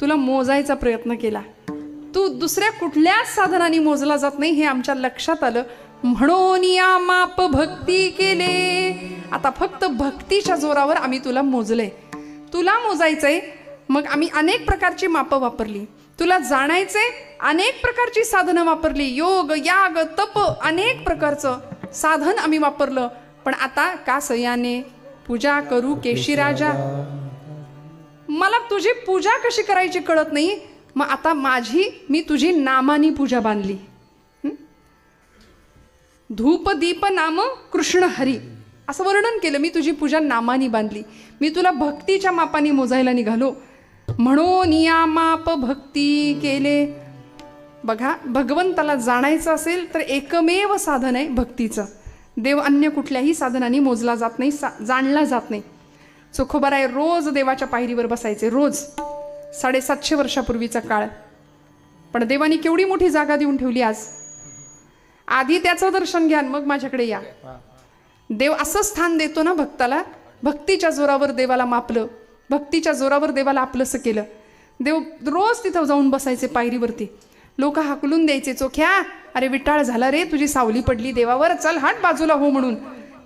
तुला मोजायचा प्रयत्न केला. तू दुसऱ्या कुठल्याच साधनाने मोजला जात नाही हे आमच्या लक्षात आलं, म्हणून या माप भक्ती केले. आता फक्त भक्तीच्या जोरावर आम्ही तुला मोजले. तुला मोजायचंय मग आम्ही अनेक प्रकारची मापं वापरली. तुला जाणायचे अनेक प्रकारची साधनं वापरली, योग याग तप अनेक प्रकारचं साधन आम्ही वापरलं. पण आता का सयाने पूजा करू केशीराजा. मला तुझी पूजा कशी करायची कळत नाही. मग आता मी तुझी नामानी पूजा बांधली. धूप दीप नाम कृष्ण हरी असं वर्णन केलं. मी तुझी पूजा नामानी बांधली. मी तुला भक्तीच्या मापाने मोजायला निघालो, म्हणून या माप भक्ती केले. बघा, भगवंताला जाणायचं असेल तर एकमेव साधन आहे भक्तीचं. देव अन्य कुठल्याही साधनाने मोजला जात नाही, जाणला जात नाही. चोखोबाराय रोज देवाच्या पायरीवर बसायचे, रोज. 750 वर्षापूर्वीचा काळ. पण देवानी केवढी मोठी जागा देऊन ठेवली आज. आधी त्याचं दर्शन घ्या मग माझ्याकडे या. देव असं स्थान देतो ना भक्ताला. भक्तीच्या जोरावर देवाला मापलं, भक्तीच्या जोरावर देवाला आपलंसं केलं. देव रोज तिथं जाऊन बसायचे पायरीवरती. लोक हाकलून द्यायचे, चोख्या अरे विटाळ झाला रे, तुझी सावली पडली देवावर, चल हट बाजूला हो म्हणून.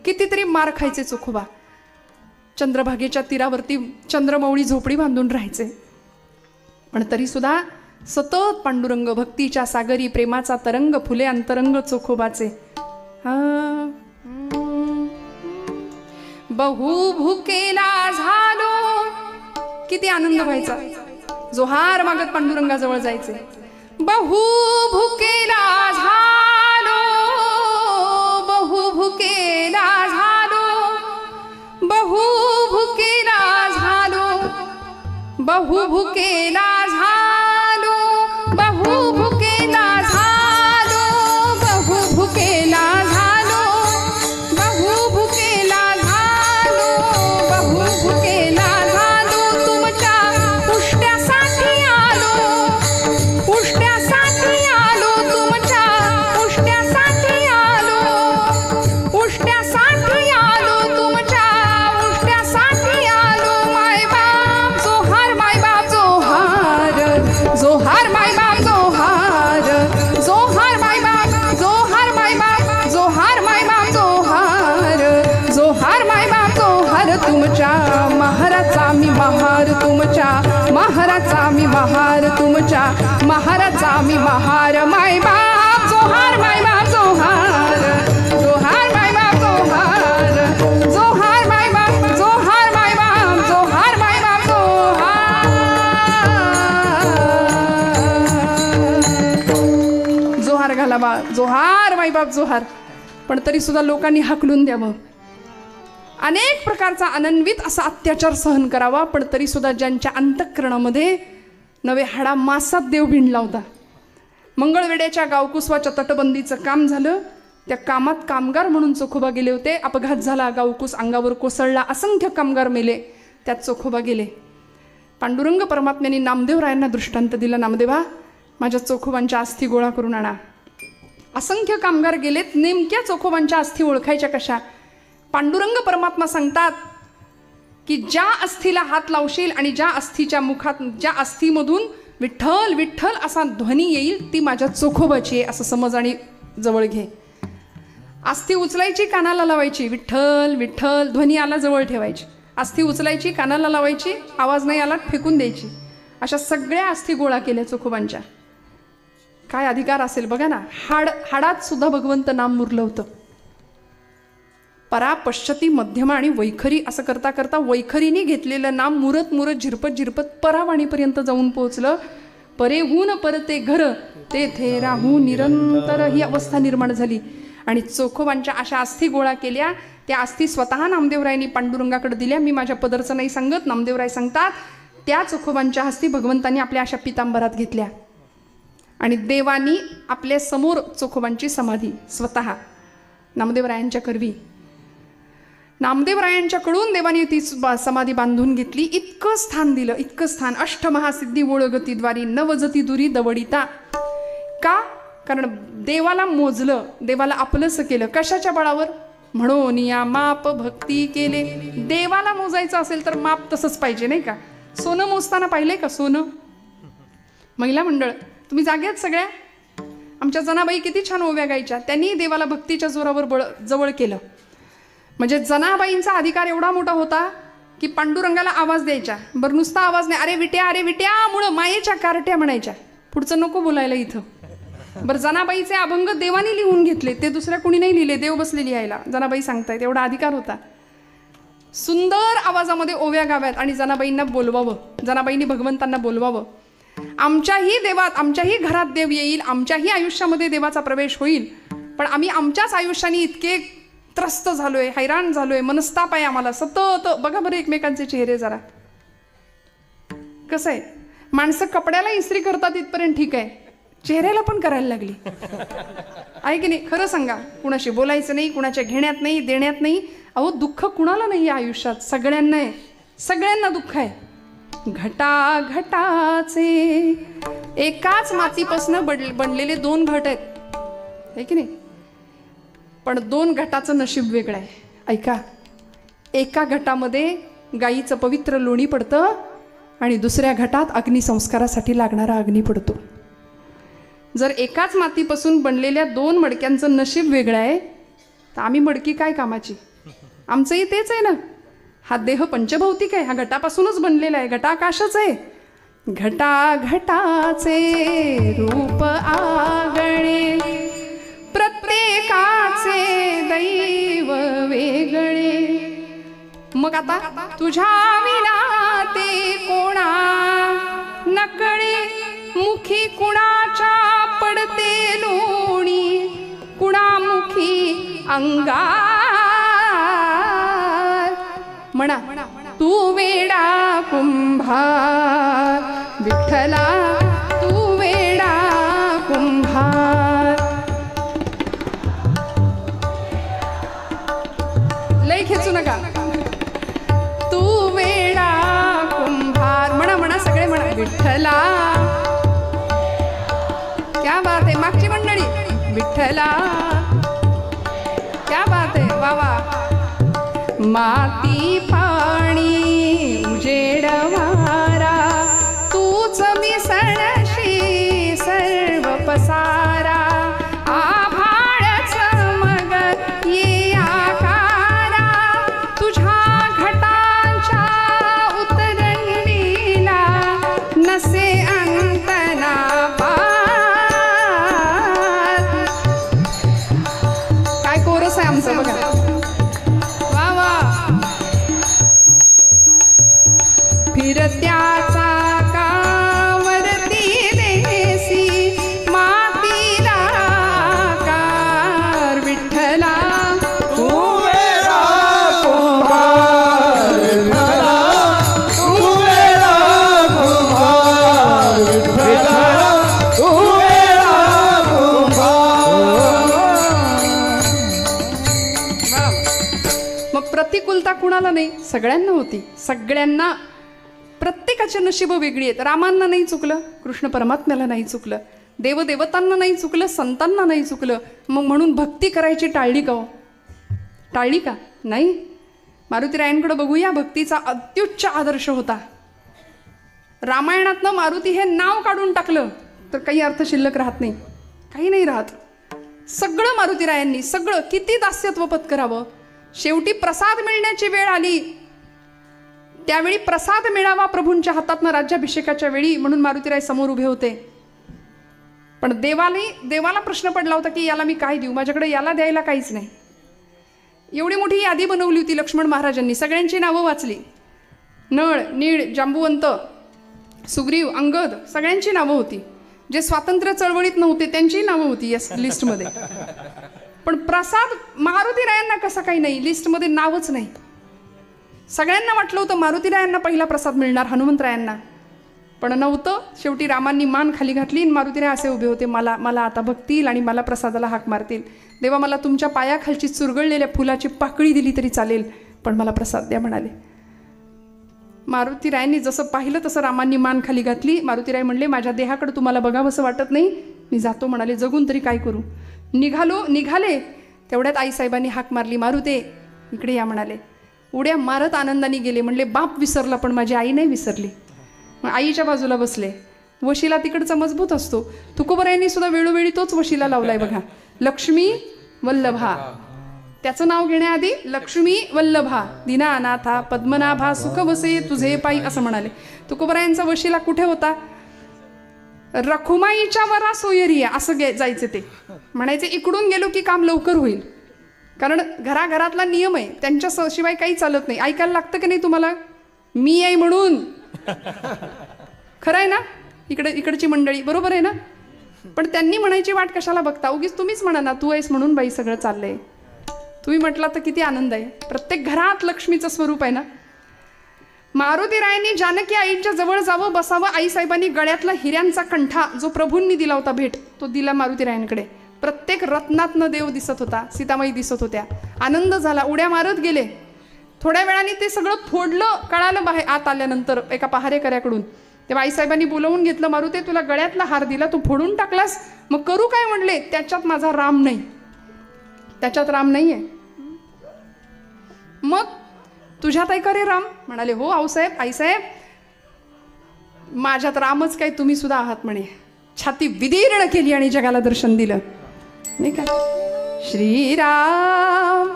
कितीतरी मार खायचे चोखोबा. चंद्रभागेच्या तीरावरती चंद्रमौळी झोपडी बांधून राहायचे. पण तरी सुद्धा सतत पांडुरंग, भक्तीच्या सागरी प्रेमाचा तरंग फुले अंतरंग चोखोबाचे. बहु भुकेला झालो. किती आनंद व्हायचा. जोहार मागत पांडुरंगाजवळ जायचे. बहु भुकेला झालो, बहु भुकेला झालो, बहु भुकेला झालो, बहु भुकेला झालो, बहु भुकेला झालो, बहु भुकेला झालो, बहु भुकेला झालो, बहु भुकेला झालो. तुमच्या पुष्ट्यासाठी आलो, पुष्ट्यासाठी आलो, तुमच्या पुष्ट्यासाठी आलो, पुष्ट्यासाठी आलो, तुमच्या पुष्ट्यासाठी आलो. मायबाप जोहार, मायबाप जोहार, जोहार मायबाप जोहार, जोहार मायबाप, जोहार मायबाप, जोहार मायबाप जोहार, जोहार मायबाप जोहार. तुमच्या महाराचा मी महार, तुमच्या महाराचा मी महार, तुमच्या महाराचा मी महार. मायबाप जोहार, मायबाप जोहार, जोहार मायबाप जोहार, जोहार मायबाप, जोहार मायबाप, जोहार मायबाप जोहार. जोहार घाला बा, जोहार मायबाप जोहार. पण तरी सुद्धा लोकांनी हाकलून द्यावं, अनेक प्रकारचा अनन्वित असा अत्याचार सहन करावा. पण तरी सुद्धा ज्यांच्या अंतःकरणामध्ये नवे हाडा मासात देव भिनला होता. मंगळवेड्याच्या गावकुसवाच्या तटबंदीचं काम झालं. त्या कामात कामगार म्हणून चोखोबा गेले होते. अपघात झाला, गावकुस अंगावर कोसळला, असंख्य कामगार मेले, त्यात चोखोबा गेले. पांडुरंग परमात्म्याने नामदेवरायांना दृष्टांत दिला, नामदेवा माझ्या चोखोबांच्या अस्थी गोळा करून आणा. असंख्य कामगार गेलेत. नेमक्या चोखोबांच्या अस्थी ओळखायच्या कशा. पांडुरंग परमात्मा सांगतात की ज्या अस्थीला हात लावशील आणि ज्या अस्थीच्या मुखात, ज्या अस्थीमधून विठ्ठल विठ्ठल असा ध्वनी येईल ती माझ्या चोखोबाची आहे असं समज आणि जवळ घे. अस्थी उचलायची, कानाला लावायची, विठ्ठल विठ्ठल ध्वनी आला जवळ ठेवायची. अस्थी उचलायची, कानाला लावायची, आवाज नाही आला फेकून द्यायची. अशा सगळ्या अस्थी गोळा केल्या चोखोबांच्या. काय अधिकार असेल बघा ना. हाडात सुद्धा भगवंत नाम मुरलं होतं. परा पश्चती मध्यमा आणि वैखरी असं करता करता वैखरीने घेतलेलं नाम मुरत मुरत झिरपत झिरपत परावाणीपर्यंत जाऊन पोहोचलं. परेहून परते घर तेथे राहू निरंतर ही अवस्था निर्माण झाली. आणि चोखोबांच्या अशा अस्थी गोळा केल्या. त्या अस्थी स्वतः नामदेवरायांनी पांडुरंगाकडे दिल्या. मी माझ्या पदरचं नाही सांगत, नामदेवराय सांगतात त्या चोखोबांच्या हस्ती भगवंतांनी आपल्या अशा पितांबरात घेतल्या आणि देवानी आपल्या समोर चोखोबांची समाधी स्वतः नामदेवरायांच्या करवी नामदेवरायांच्याकडून देवानी ती समाधी बांधून घेतली. इतकं स्थान दिलं, इतकं स्थान. अष्टमहासिद्धी ओळगतीद्वारी नवजती दुरी दवडिता. का? कारण देवाला मोजलं, देवाला आपलंसं केलं. कशाच्या बळावर? म्हणून या माप भक्ती केले. देवाला मोजायचं असेल तर माप तसंच पाहिजे, नाही का? सोनं मोजताना पाहिलंय का? सोनं महिला मंडळ तुम्ही जाग्यात सगळ्या. आमच्या जनाबाई किती छान ओव्या गायच्या. त्यांनी देवाला भक्तीच्या जोरावर जवळ केलं. म्हणजे जनाबाईंचा अधिकार एवढा मोठा होता की पांडुरंगाला आवाज द्यायच्या. बरं नुसता आवाज नाही, अरे विट्या मुळं मायेच्या कार्ट्या म्हणायच्या. पुढचं नको बोलायला इथं. बरं जनाबाईचे अभंग देवानी लिहून घेतले, ते दुसऱ्या कुणी नाही लिहिले, देव बसले लिहायला. जनाबाई सांगतायत एवढा अधिकार होता. सुंदर आवाजामध्ये ओव्या गाव्यात आणि जनाबाईंना बोलवावं, जनाबाईंनी भगवंतांना बोलवावं. आमच्याही देवात, आमच्याही घरात देव येईल, आमच्याही आयुष्यामध्ये देवाचा प्रवेश होईल. पण आम्ही आमच्याच आयुष्याने इतके त्रस्त झालोय, हैराण झालोय, मनस्ताप आहे आम्हाला सतत. बघा बरं एकमेकांचे चेहरे जरा. कसं आहे, माणसं कपड्याला इस्त्री करतात इथपर्यंत ठीक आहे, चेहऱ्याला पण करायला लागली आहे की नाही? खरं सांगा, कुणाशी बोलायचं नाही, कुणाच्या घेण्यात नाही, देण्यात नाही. अहो दुःख कुणाला नाही आहे आयुष्यात? सगळ्यांना आहे, सगळ्यांना दुःख आहे. घटा घटाचे एकाच मातीपासून बनलेले 2 घट आहेत, आहे की नाही? पण 2 घटाचं नशीब वेगळं आहे. ऐका, एका घटामध्ये गाईचं पवित्र लोणी पडतं आणि दुसऱ्या घटात अग्निसंस्कारासाठी लागणारा अग्नी पडतो. जर एकाच मातीपासून बनलेल्या 2 मडक्यांचं नशीब वेगळं आहे तर आम्ही मडकी काय कामाची? आमचंही तेच आहे ना. हा देह पंचभौतिक आहे, हा घटापासूनच बनलेला आहे, घटाकाशच आहे. घटा घटाचे रूप आगळे, प्रत्येकाचे दैव वेगळे. मग आता तुझ्या विना ते कोणा नकळे, मुखी कुणाच्या पडते लोणी, कुणामुखी अंगार. म्हणा तू वेडा कुंभार विठ्ठला, तू वेडा कुंभार. लय खेचू नका. तू वेडा कुंभार. म्हणा म्हणा सगळे म्हणा विठ्ठला. क्या बात आहे मागची मंडळी. विठ्ठला क्या बात आहे. वा वा. माती पाणी उजेड वारा, तूच मिसळशी सर्व पसारा. आभाळच मग ये आकारा, तुझ्या घटांच्या उतरंडीला नसे अंतना पार. काय कोरस आहे आमचं बघा. फिरत्याचा कावरती देसी, मातीला कार विठ्ठला. तू वेडा कुंभार विठ्ठला, तू वेडा कुंभार विठ्ठला, तू वेडा कुंभार. मग प्रतिकूलता कुणाला नाही? सगळ्यांना होती. सगळ्यांना प्रत्येकाची नशीब वेगळी आहेत. रामांना नाही चुकलं, कृष्ण परमात्म्याला नाही चुकलं, देवदेवतांना नाही चुकलं, संतांना नाही चुकलं. मग म्हणून भक्ती करायची टाळली का? टाळली का? नाही. मारुतीरायांकडे बघूया. भक्तीचा अत्युच्च आदर्श होता. रामायणातनं मारुती हे नाव काढून टाकलं तर काही अर्थ शिल्लक राहत नाही, काही नाही राहत. सगळं मारुतीरायांनी, सगळं किती दास्यत्व पत्करावं. शेवटी प्रसाद मिळण्याची वेळ आली, त्यावेळी प्रसाद मिळावा प्रभूंच्या हातातनं राज्याभिषेकाच्या वेळी, म्हणून मारुतीराय समोर उभे होते. पण देवाला प्रश्न पडला होता की याला मी काय देऊ, माझ्याकडे याला द्यायला काहीच नाही. एवढी मोठी यादी बनवली होती लक्ष्मण महाराजांनी, सगळ्यांची नावं वाचली. नळ, नीळ, जांबुवंत, सुग्रीव, अंगद, सगळ्यांची नावं होती. जे स्वातंत्र्य चळवळीत नव्हते त्यांची नावं होती या लिस्टमध्ये. पण प्रसाद मारुतीरायांना कसं काही नाही, लिस्टमध्ये नावच नाही. सगळ्यांना वाटलं होतं मारुतीरायांना पहिला प्रसाद मिळणार, हनुमंतरायांना, पण नव्हतं. शेवटी रामांनी मान खाली घातली आणि मारुतीराय असे उभे होते, मला मला आता बघतील आणि मला प्रसादाला हाक मारतील. देवा, मला तुमच्या पायाखालची चुरगळलेल्या फुलाची पाकळी दिली तरी चालेल, पण मला प्रसाद द्या म्हणाले. मारुतीरायांनी जसं पाहिलं तसं रामांनी मान खाली घातली. मारुतीराय म्हणले, माझ्या देहाकडे तुम्हाला बघावंसं वाटत नाही, मी जातो म्हणाले. जगून तरी काय करू. निघाले. तेवढ्यात आईसाहेबांनी हाक मारली, मारुते इकडे या म्हणाले. उड्या मारत आनंदाने गेले. म्हणले, बाप विसरला पण माझी आई नाही विसरली. मग आईच्या बाजूला बसले. वशिला तिकडचा मजबूत असतो. तुकोबरायांनी सुद्धा वेळोवेळी तोच वशिला लावलाय बघा, लक्ष्मी वल्लभा. त्याचं नाव घेण्याआधी लक्ष्मी वल्लभा, दीना अनाथा पद्मनाभा सुख वसे तुझे पायी असं म्हणाले. तुकोबरायांचा वशिला कुठे होता? रखुमाईच्या वरा सोयरिया असं जायचं. ते म्हणायचे इकडून गेलो की काम लवकर होईल, कारण घराघरातला नियम आहे, त्यांच्या शिवाय काही चालत नाही. ऐकायला लागतं की नाही तुम्हाला, मी आहे म्हणून. खरं आहे ना, इकडची मंडळी बरोबर आहे ना. पण त्यांनी म्हणायची वाट कशाला बघता, उगीच तुम्हीच म्हणा ना, तू आहेस म्हणून बाई सगळं चाललंय. तुम्ही म्हटला तर किती आनंद आहे. प्रत्येक घरात लक्ष्मीचं स्वरूप आहे ना. मारुतीरायांनी जानकी आईच्या जवळ जावं, बसावं. आईसाहेबांनी गळ्यातला हिऱ्यांचा कंठा जो प्रभूंनी दिला होता भेट, तो दिला मारुतीरायांकडे. प्रत्येक रत्नातनं देव दिसत होता, सीतामाई दिसत होत्या. आनंद झाला, उड्या मारत गेले. थोड्या वेळाने ते सगळं फोडलं, कळालं बाहेर आत आल्यानंतर एका पहारेकऱ्याकडून. तेव्हा आईसाहेबांनी बोलवून घेतलं, मारुते तुला गळ्यातला हार दिला, तू फोडून टाकलास, मग करू काय म्हणले. त्याच्यात माझा राम नाही, त्याच्यात राम नाही आहे. मग तुझ्यात आहे का रे राम? म्हणाले, हो आऊसाहेब, आईसाहेब माझ्यात रामच काय, तुम्ही सुद्धा आहात म्हणे. छाती विदीर्ण केली आणि जगाला दर्शन दिलं नाही का. श्रीराम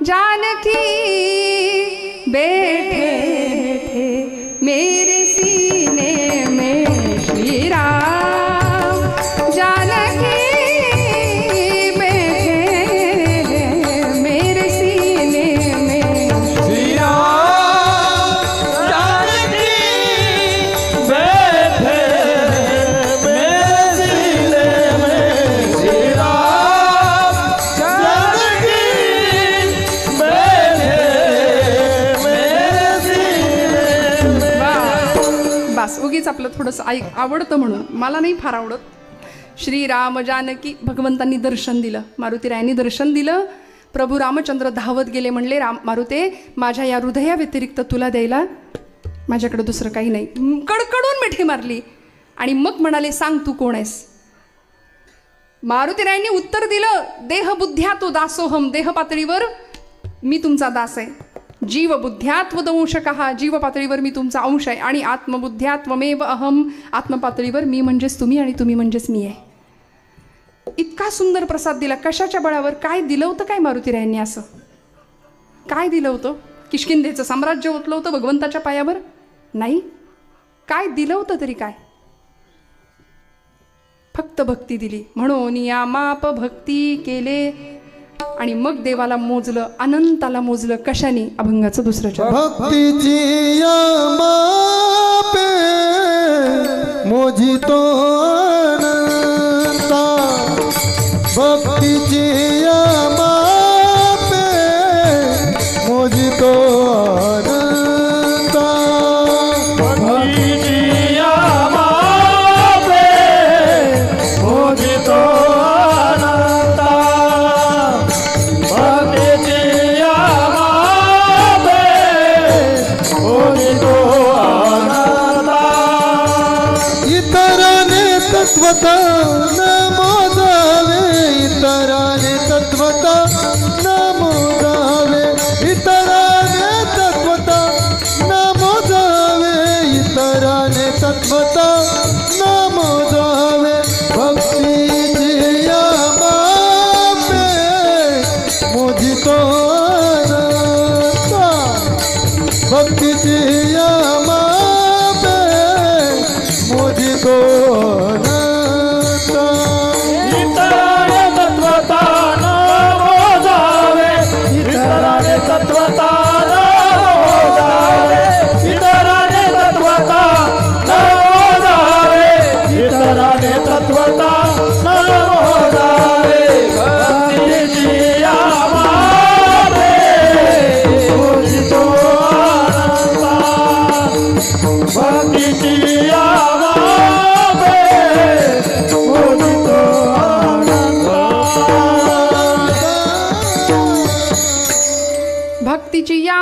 जानकी बैठे मेरे सीने में, श्रीराम जानकी उगीच आपलं थोडंसं आवडतं म्हणून, मला नाही फार आवडत. श्रीराम जानकी, भगवंतांनी दर्शन दिलं, मारुतीरायांनी दर्शन दिलं. प्रभू रामचंद्र धावत गेले. म्हणले, मारुते माझ्या या हृदया व्यतिरिक्त तुला द्यायला माझ्याकडे दुसरं काही नाही. कडकडून मिठी मारली आणि मग म्हणाले, सांग तू कोण आहेस. मारुतीरायांनी उत्तर दिलं, देहबुद्ध्या तो दासोहम, देह पातळीवर मी तुमचा दास आहे. जीव बुद्ध्यात्वदंशकः, जीव पातळीवर मी तुमचा अंश आहे. आणि आत्मबुद्ध्यात्वमेव अहम, आत्मपातळीवर मी म्हणजेच तुम्ही आणि तुम्ही म्हणजेच मी आहे. इतका सुंदर प्रसाद दिला. कशाच्या बळावर? काय दिलं होतं काय मारुतीरायांनी? असं काय दिलं होतं? किष्किंधेचं साम्राज्य ओतलं होतं भगवंताच्या पायावर? नाही. काय दिलं होतं तरी काय? फक्त भक्ती दिली. म्हणून या माप भक्ती केले आणि मग देवाला मोजलं, अनंताला मोजलं. कशाने? अभंगाचं दुसरं चरण. भक्तीची मापे मोजितो अनंता, भक्तीची मापे मोजितो अनंता, भक्तीची मापे मोजितो अनंता, भक्तीची मापे मोजितो अनंता. इतराने तत्वता न मोजावे, इतराने तत्वता न मोजावे, इतराने तत्वता न मोजावे, इतराने तत्वता न मोजावे. भक्तीची मापे मोजितो अनंता, भक्तीची मापे मोजितो अनंता.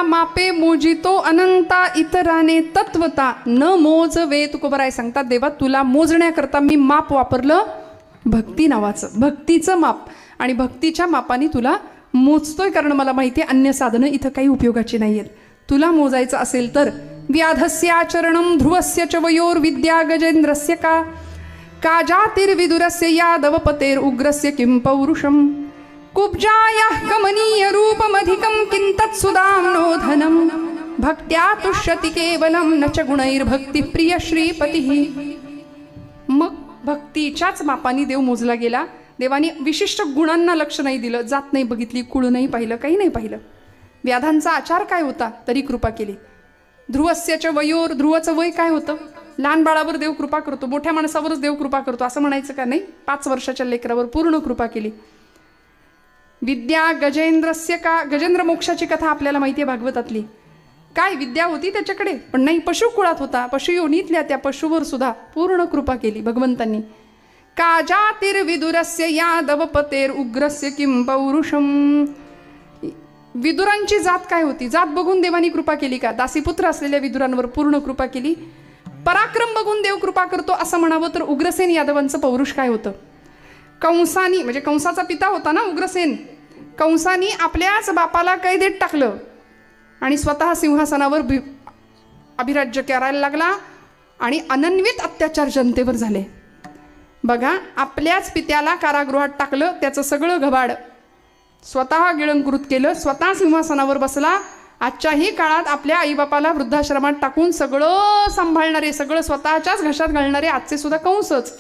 मापे मोजितो अनंता इतराने तत्वता न मोजवे. तुकोबराय सांगतात, देवा तुला मोजण्याकरता मी माप वापरलं भक्ती नावाचं, भक्तीचं माप. आणि भक्तीच्या मापाने तुला मोजतोय, कारण मला माहिती आहे अन्य साधनं इथं काही उपयोगाची नाही आहेत. तुला मोजायचं असेल तर व्याधस्याचरणं ध्रुवस्य च वयोर विद्या गजेंद्रस्य का जातिर्विदुरस्य यादवपतेर उग्रस्य किं पौरुषम कुब्जायाः कमनीय रूपमधिकं किं तत्सुदाम्नो धनं भक्त्या तुष्यति केवलं न च गुणैर्भक्तिः प्रिय श्रीपतिः. मग भक्तीच्याच मापाने देव मोजला गेला. देवाने विशिष्ट गुणांना लक्ष नाही दिलं, जात नाही बघितली, कुळ नाही पाहिलं, काही नाही पाहिलं. व्याधांचा आचार काय होता तरी कृपा केली. ध्रुवस्यच वयोर, ध्रुवाचं वय काय होतं? लहान बाळावर देव कृपा करतो, मोठ्या माणसावरच देव कृपा करतो असं म्हणायचं का? नाही, 5 वर्षाच्या लेकरावर पूर्ण कृपा केली. विद्या गजेंद्रस्य का, गजेंद्र मोक्षाची कथा आपल्याला माहिती आहे भागवतातली. काय विद्या होती त्याच्याकडे, पण नाही, पशुकुळात होता, पशुयोनीतल्या त्या पशुवर सुद्धा पूर्ण कृपा केली भगवंतांनी. का जातिर्विदुरस्य यादवपतेर उग्रस्य किं पौरुषम. विदुरांची जात काय होती? जात बघून देवानी कृपा केली का? दासीपुत्र असलेल्या विदुरांवर पूर्ण कृपा केली. पराक्रम बघून देव कृपा करतो असं म्हणावं तर उग्रसेन यादवांचं पौरुष काय होतं? कंसानी, म्हणजे कंसाचा पिता होता ना उग्रसेन, कंसानी आपल्याच बापाला कैदेत टाकलं आणि स्वतः सिंहासनावर अभिराज्य करायला लागला आणि अनन्वित अत्याचार जनतेवर झाले. बघा, आपल्याच पित्याला कारागृहात टाकलं, त्याचं सगळं घबाड स्वतः गिळंकृत केलं, स्वतः सिंहासनावर बसला. आजच्याही काळात आपल्या आईबापाला वृद्धाश्रमात टाकून सगळं सांभाळणारे, सगळं स्वतःच्याच घशात घालणारे आजचे सुद्धा कंसच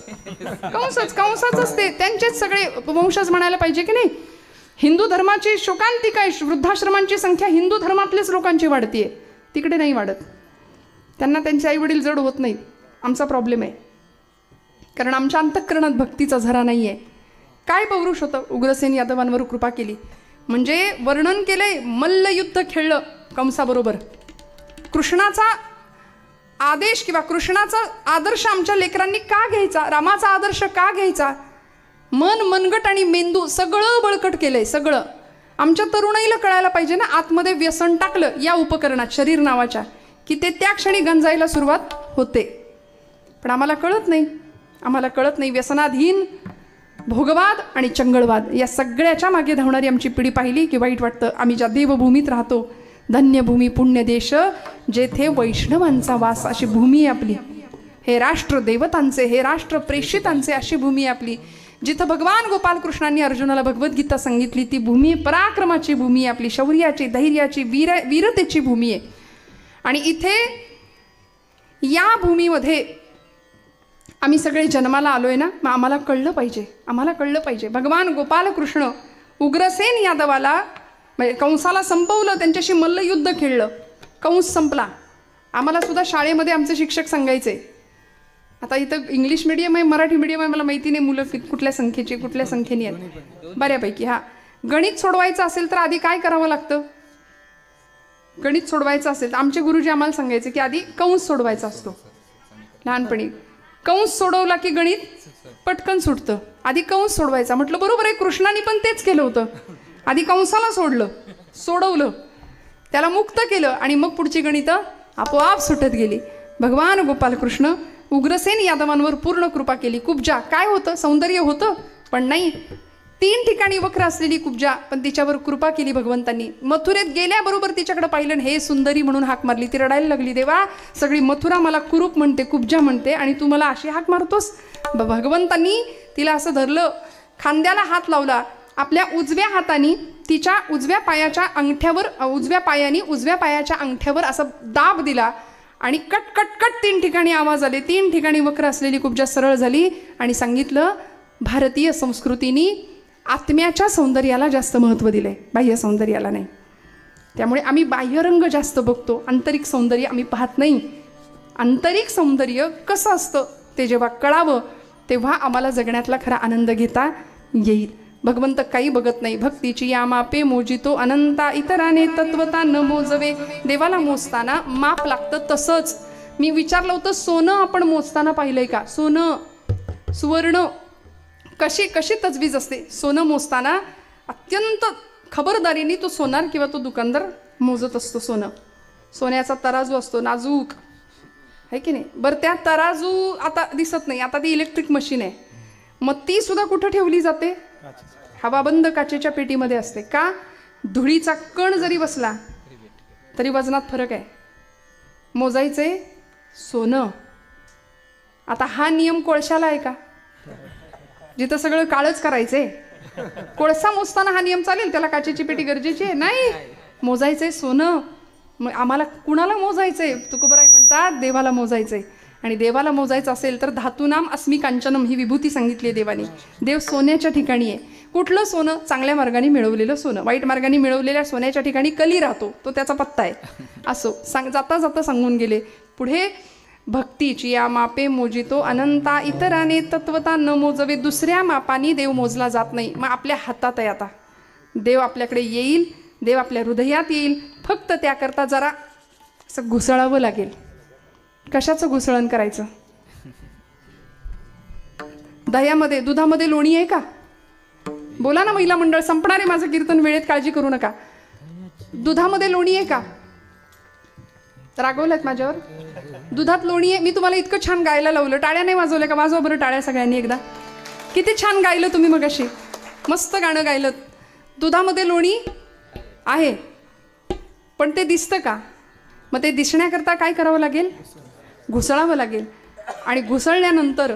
असते. त्यांचेच सगळे वंशज म्हणायला पाहिजे की नाही. हिंदू धर्माची शोकांतिका आहे, वृद्धाश्रमांची संख्या हिंदू धर्मातलेच लोकांची वाढतीये, तिकडे नाही वाढत. त्यांना त्यांचे आई वडील जड होत नाही. आमचा प्रॉब्लेम आहे, कारण आमच्या अंतःकरणात भक्तीचा झरा नाही आहे. काय पौरुष होतं? उग्रसेन यादवांवर कृपा केली. म्हणजे वर्णन केलंय, मल्लयुद्ध खेळलं कंसाबरोबर. कृष्णाचा आदेश किंवा कृष्णाचा आदर्श आमच्या लेकरांनी का घ्यायचा? रामाचा आदर्श का घ्यायचा? मन, मनगट आणि मेंदू सगळं बळकट केलंय. सगळं आमच्या तरुणाईला कळायला पाहिजे ना. आतमध्ये व्यसन टाकलं या उपकरणात, शरीर नावाच्या, की ते त्या क्षणी गंजायला सुरुवात होते. पण आम्हाला कळत नाही, आम्हाला कळत नाही. व्यसनाधीन भोगवाद आणि चंगळवाद या सगळ्याच्या मागे धावणारी आमची पिढी पाहिली की वाईट वाटतं. आम्ही ज्या देवभूमीत राहतो, धन्यभूमी पुण्य देश जेथे वैष्णवांचा वास, अशी भूमी आहे आपली. हे राष्ट्र देवतांचे, हे राष्ट्र प्रेषितांचे अशी भूमी आहे आपली. जिथं भगवान गोपालकृष्णांनी अर्जुनाला भगवद्गीता सांगितली ती भूमी पराक्रमाची भूमी आहे आपली, शौर्याची, धैर्याची, वीरतेची भूमी आहे. आणि इथे या भूमीमध्ये आम्ही सगळे जन्माला आलोय ना, मग आम्हाला कळलं पाहिजे, आम्हाला कळलं पाहिजे. भगवान गोपालकृष्ण उग्रसेन यादवाला, म्हणजे कंसाला संपवलं, त्यांच्याशी मल्लयुद्ध खेळलं, कंस संपला. आम्हाला सुद्धा शाळेमध्ये आमचे शिक्षक सांगायचे, आता इथं इंग्लिश मिडियम आहे, मराठी मिडियम आहे, मला माहिती नाही मुलं कुठल्या संख्येची, कुठल्या संख्येने आहेत बऱ्यापैकी. हा, गणित सोडवायचं असेल तर आधी काय करावं लागतं? गणित सोडवायचं असेल तर आमचे गुरुजी आम्हाला सांगायचे की आधी कंस सोडवायचा असतो. लहानपणी कंस सोडवला की गणित पटकन सुटतं. आधी कंस सोडवायचा. म्हटलं बरोबर आहे, कृष्णाने पण तेच केलं होतं. आधी कंसाला सोडवलं, त्याला मुक्त केलं आणि मग पुढची गणितं आपोआप सुटत गेली. भगवान गोपालकृष्ण उग्रसेन यादवांवर पूर्ण कृपा केली. कुब्जा काय होतं? सौंदर्य होतं, पण नाही. 3 ठिकाणी वक्र असलेली कुब्जा, पण तिच्यावर कृपा केली भगवंतांनी. मथुरेत गेल्याबरोबर तिच्याकडे पाहिलं, हे सुंदरी म्हणून हाक मारली. ती रडायला लागली, देवा सगळी मथुरा मला कुरूप म्हणते, कुब्जा म्हणते, आणि तू मला अशी हाक मारतोस. भगवंतांनी तिला असं धरलं, खांद्याला हात लावला, आपल्या उजव्या हाताने तिच्या उजव्या पायाच्या अंगठ्यावर असा दाब दिला आणि कट कट कट 3 ठिकाणी आवाज आले. 3 ठिकाणी वक्र असलेली कुब्जा सरळ झाली आणि सांगितलं, भारतीय संस्कृतीने आत्म्याच्या सौंदर्याला जास्त महत्त्व दिलंय, बाह्य सौंदर्याला नाही. त्यामुळे आम्ही बाह्यरंग जास्त बघतो, आंतरिक सौंदर्य आम्ही पाहत नाही. आंतरिक सौंदर्य कसं असतं ते जेव्हा कळावं तेव्हा आम्हाला जगण्यातला खरा आनंद घेता येईल. भगवंत काही बघत नाही. भक्तीची या मापे मोजितो अनंता इतराने तत्वता न मोजवे. देवाला मोजताना माप लागतं. तसंच मी विचारलं होतं, सोनं आपण मोजताना पाहिलंय का? सोनं, सुवर्ण कशी तजवीज असते. सोनं मोजताना अत्यंत खबरदारीने तो सोनार किंवा तो दुकानदार मोजत असतो सोनं. सोन्याचा तराजू असतो नाजूक, आहे की नाही. बरं त्या तराजू आता दिसत नाही, आता ती इलेक्ट्रिक मशीन आहे. मग ती सुद्धा कुठं ठेवली जाते? हवाबंद काचेच्या पेटीमध्ये असते. का? धुळीचा कण जरी बसला तरी वजनात फरक आहे. मोजायचे सोनं. आता हा नियम कोळशाला आहे का? जिथं सगळं काळच करायचंय, कोळसा मोजताना हा नियम चालेल? त्याला काचेची पेटी गरजेची आहे? नाही. मोजायचंय सोनं. मग आम्हाला कुणाला मोजायचंय? तुकोबराय म्हणतात देवाला मोजायचंय. आणि देवाला मोजायचं असेल तर धातूनाम अस्मी कांचनम ही विभूती सांगितली आहे देवाने. देव सोन्याच्या ठिकाणी आहे. कुठलं सोनं? चांगल्या मार्गाने मिळवलेलं सोनं. वाईट मार्गाने मिळवलेल्या सोन्याच्या ठिकाणी कली राहतो, तो त्याचा पत्ता आहे. असो जाता जाता सांगून गेले. पुढे भक्तीची या मापे मोजितो अनंता इतराने तत्वता न मोजवे. दुसऱ्या मापानी देव मोजला जात नाही. मग आपल्या हातात आहे. आता देव आपल्याकडे येईल, देव आपल्या हृदयात येईल. फक्त त्याकरता जरा असं घुसळावं लागेल. कशाचं घुसळण करायचं? दह्यामध्ये दुधामध्ये लोणी आहे का? बोला ना महिला मंडळ. संपणार आहे माझं कीर्तन वेळेत, काळजी करू नका. दुधामध्ये लोणी आहे का? रागवल्यात माझ्यावर? दुधात लोणी आहे. मी तुम्हाला इतकं छान गायला लावलं, टाळ्या नाही वाजवल्या का? वाजवा बरं टाळ्या सगळ्यांनी एकदा. किती छान गायलं तुम्ही मगाशी, मस्त गाणं गायलं. दुधामध्ये लोणी आहे, पण ते दिसतं का? मग ते दिसण्याकरता काय करावं लागेल? घुसळावं लागेल. आणि घुसळल्यानंतर,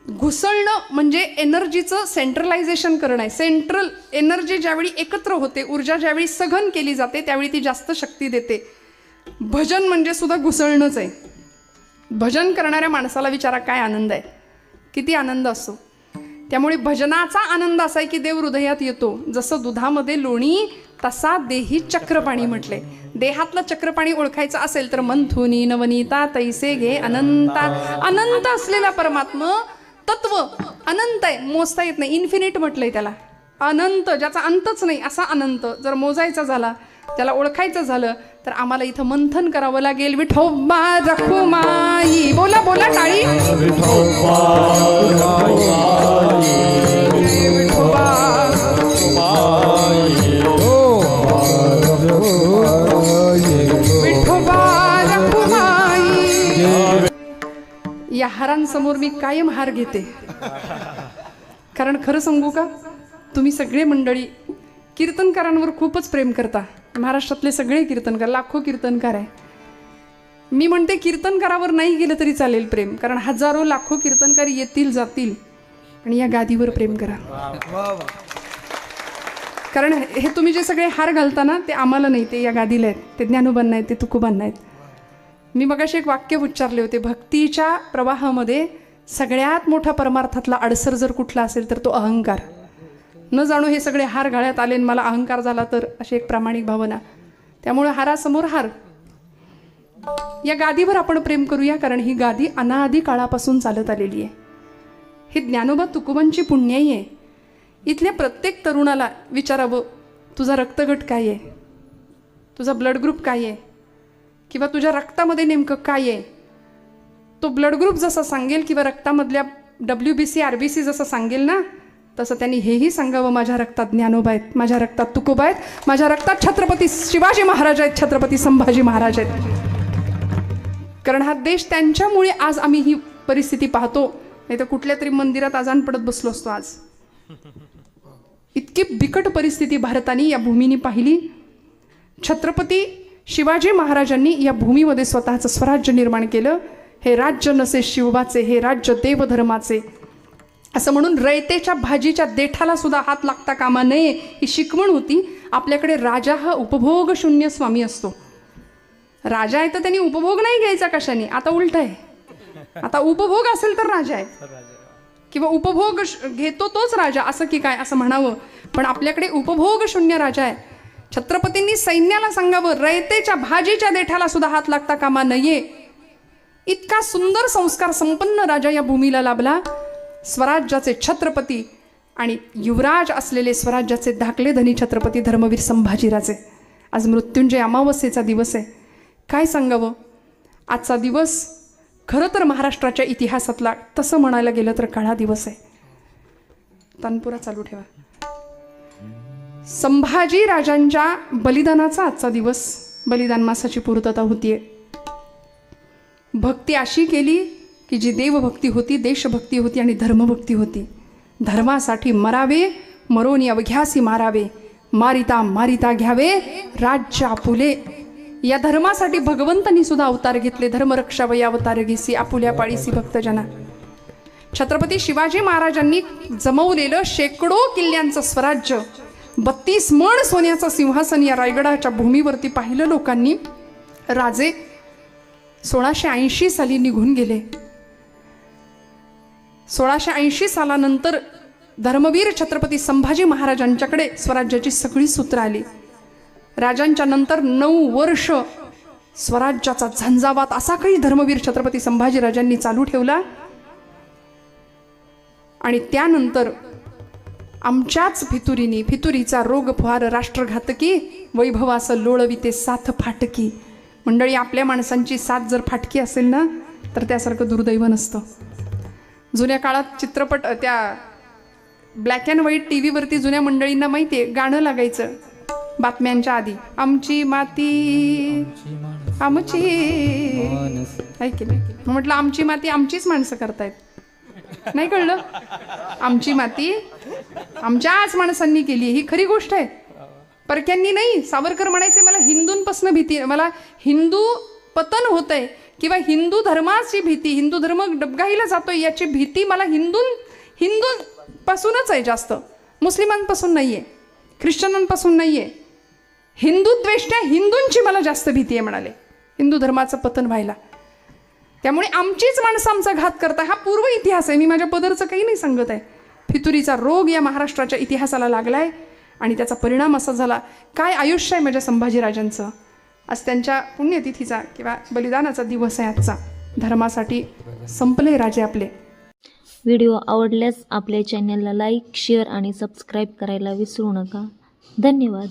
घुसळणं म्हणजे एनर्जीचं सेंट्रलायझेशन करणं आहे. सेंट्रल एनर्जी ज्यावेळी एकत्र होते, ऊर्जा ज्यावेळी सघन केली जाते, त्यावेळी ती जास्त शक्ती देते. भजन म्हणजे सुद्धा घुसळणंच आहे. भजन करणाऱ्या माणसाला विचारा काय आनंद आहे, किती आनंद असतो. त्यामुळे भजनाचा आनंद असा आहे की देव हृदयात येतो. जसं दुधामध्ये लोणी तसा देही चक्रपाणी म्हटले. देहातलं चक्रपाणी ओळखायचं असेल तर मंथुनी नवनीता तैसे घे अनंता. अनंत असलेला परमात्मा तत्व अनंत आहे, मोजता येत नाही. इन्फिनिट म्हटलंय त्याला. अनंत, ज्याचा अंतच नाही असा अनंत जर मोजायचा झाला, त्याला ओळखायचं झालं तर आम्हाला इथं मंथन करावं लागेल. विठोबा रखुमाई. बोला बोला टाळी. विठोबा रखुमाई. या हारांसमोर मी कायम हार घेते. कारण खरं सांगू का, तुम्ही सगळे मंडळी कीर्तनकारांवर खूपच प्रेम करता. महाराष्ट्रातले सगळे कीर्तनकार, लाखो कीर्तनकार आहे. मी म्हणते कीर्तनकारावर नाही गेलं तरी चालेल प्रेम, कारण हजारो लाखो कीर्तनकार येतील जातील, आणि या गादीवर प्रेम करा. कारण हे तुम्ही जे सगळे हार घालता ना, ते आम्हाला नाही, ते या गादीला आहेत, ते ज्ञानोबांना आहेत, ते तुकोबांना आहेत. मी मगाशी एक वाक्य उच्चारले होते, भक्तीच्या प्रवाहामध्ये सगळ्यात मोठा परमार्थातला अडसर जर कुठला असेल तर तो अहंकार. न जाणू हे सगळे हार गळ्यात आले आणि मला अहंकार झाला तर, अशी एक प्रामाणिक भावना. त्यामुळे हारासमोर हार. या गादीवर आपण प्रेम करूया, कारण ही गादी अनादी काळापासून चालत आलेली आहे. ही ज्ञानोबा तुकोबांची पुण्याई आहे. इथल्या प्रत्येक तरुणाला विचारावं, तुझा रक्तगट काय आहे, तुझा ब्लड ग्रुप काय आहे, किंवा तुझ्या रक्तामध्ये नेमकं काय आहे. तो ब्लड ग्रुप जसा सांगेल किंवा रक्तामधल्या WBC RBC जसं सांगेल ना, तसं त्यांनी हेही सांगावं, माझ्या रक्तात ज्ञानोबा आहेत, माझ्या रक्तात तुकोबा आहेत, माझ्या रक्तात छत्रपती शिवाजी महाराज आहेत, छत्रपती संभाजी महाराज आहेत. कारण हा देश त्यांच्यामुळे आज आम्ही ही परिस्थिती पाहतो. नाही तर कुठल्या तरी मंदिरात आजान पडत बसलो असतो आज. इतकी बिकट परिस्थिती भारताने या भूमीने पाहिली. छत्रपती शिवाजी महाराजांनी या भूमीमध्ये स्वतःचं स्वराज्य निर्माण केलं. हे राज्य नसे शिवबाचे, हे राज्य देवधर्माचे, असं म्हणून रयतेच्या भाजीच्या देठाला सुद्धा हात लागता कामा नये, ही शिकवण होती. आपल्याकडे राजा हा उपभोग शून्य स्वामी असतो. राजा आहे तर त्यांनी उपभोग नाही घ्यायचा कशाने. आता उलट आहे, आता उपभोग असेल तर राजा आहे, किंवा उपभोग घेतो तोच राजा, असं की काय असं म्हणावं. पण आपल्याकडे उपभोग शून्य राजा आहे. छत्रपतींनी सैन्याला सांगावं, रयतेच्या भाजीच्या देठाला सुद्धा हात लागता कामा नये. इतका सुंदर संस्कार संपन्न राजा या भूमीला लाभला. स्वराज्याचे छत्रपती आणि युवराज असलेले स्वराज्याचे धाकले धनी छत्रपती धर्मवीर संभाजीराजे. आज मृत्युंजय अमावस्येचा दिवस आहे. काय सांगावं, आजचा दिवस खरं तर महाराष्ट्राच्या इतिहासातला तसं म्हणायला गेलं तर काळा दिवस आहे. तानपुरा चालू ठेवा. संभाजी राजांच्या बलिदानाचा आजचा दिवस, बलिदान मासाची पूर्तता होतीये. भक्ती अशी केली की जी देवभक्ती होती, देशभक्ती होती आणि धर्मभक्ती होती. धर्मासाठी मरावे, मरोनी अवघ्यासी मारावे, मारिता मारिता घ्यावे राज्य आपुले. या धर्मासाठी भगवंतांनी सुद्धा अवतार घेतले. धर्मरक्षावय अवतार घेसी, आपुल्या पाळीसी भक्तजना. छत्रपती शिवाजी महाराजांनी जमवलेलं शेकडो किल्ल्यांचं स्वराज्य, 32 मण सोन्याचं सिंहासन या रायगडाच्या भूमीवरती पाहिलं लोकांनी. राजे 1680 साली निघून गेले. 1680 सालानंतर धर्मवीर छत्रपती संभाजी महाराजांच्याकडे स्वराज्याची सगळी सूत्र आली. राजांच्या नंतर 9 वर्ष स्वराज्याचा झंझावात असा काही धर्मवीर छत्रपती संभाजीराजांनी चालू ठेवला. आणि त्यानंतर आमच्याच फितुरीचा रोग फार राष्ट्रघातकी, वैभवाचं लोळविते साथ फाटकी. मंडळी, आपल्या माणसांची साथ जर फाटकी असेल ना तर त्यासारखं दुर्दैव नसतं. जुन्या काळात चित्रपट, त्या ब्लॅक अँड व्हाईट टी व्हीवरती जुन्या मंडळींना माहिती आहे गाणं लागायचं बातम्यांच्या आधी, आमची माती आमची, ऐकलं. मग म्हटलं आमची माती आमचीच माणसं करतायत, नाही कळलं? आमची माती आमच्याच माणसांनी केली, ही खरी गोष्ट आहे, परक्यांनी नाही. सावरकर म्हणायचे मला हिंदूंपासून भीती, मला हिंदू पतन होत आहे किंवा हिंदू धर्माची भीती, हिंदू धर्म डबघाईला जातोय याची भीती मला हिंदूंपासूनच आहे जास्त, मुस्लिमांपासून नाही आहे, ख्रिश्चनांपासून नाही आहे. हिंदुद्वेष्ट्या हिंदूंची मला जास्त भीती आहे म्हणाले, हिंदू धर्माचं पतन व्हायला. त्यामुळे आमचीच माणसं आमचा घात करता, हा पूर्व इतिहास आहे. मी माझ्या पदरचं काही नाही सांगत आहे. फितुरीचा रोग या महाराष्ट्राच्या इतिहासाला लागलाय आणि त्याचा परिणाम असा झाला. काय आयुष्य आहे माझ्या संभाजीराजांचं. आज त्यांच्या पुण्यतिथीचा किंवा बलिदानाचा दिवस आहे आजचा. धर्मासाठी संपले राजे आपले. व्हिडिओ आवडल्यास आपल्या चॅनलला लाईक, शेअर आणि सबस्क्राईब करायला विसरू नका. धन्यवाद.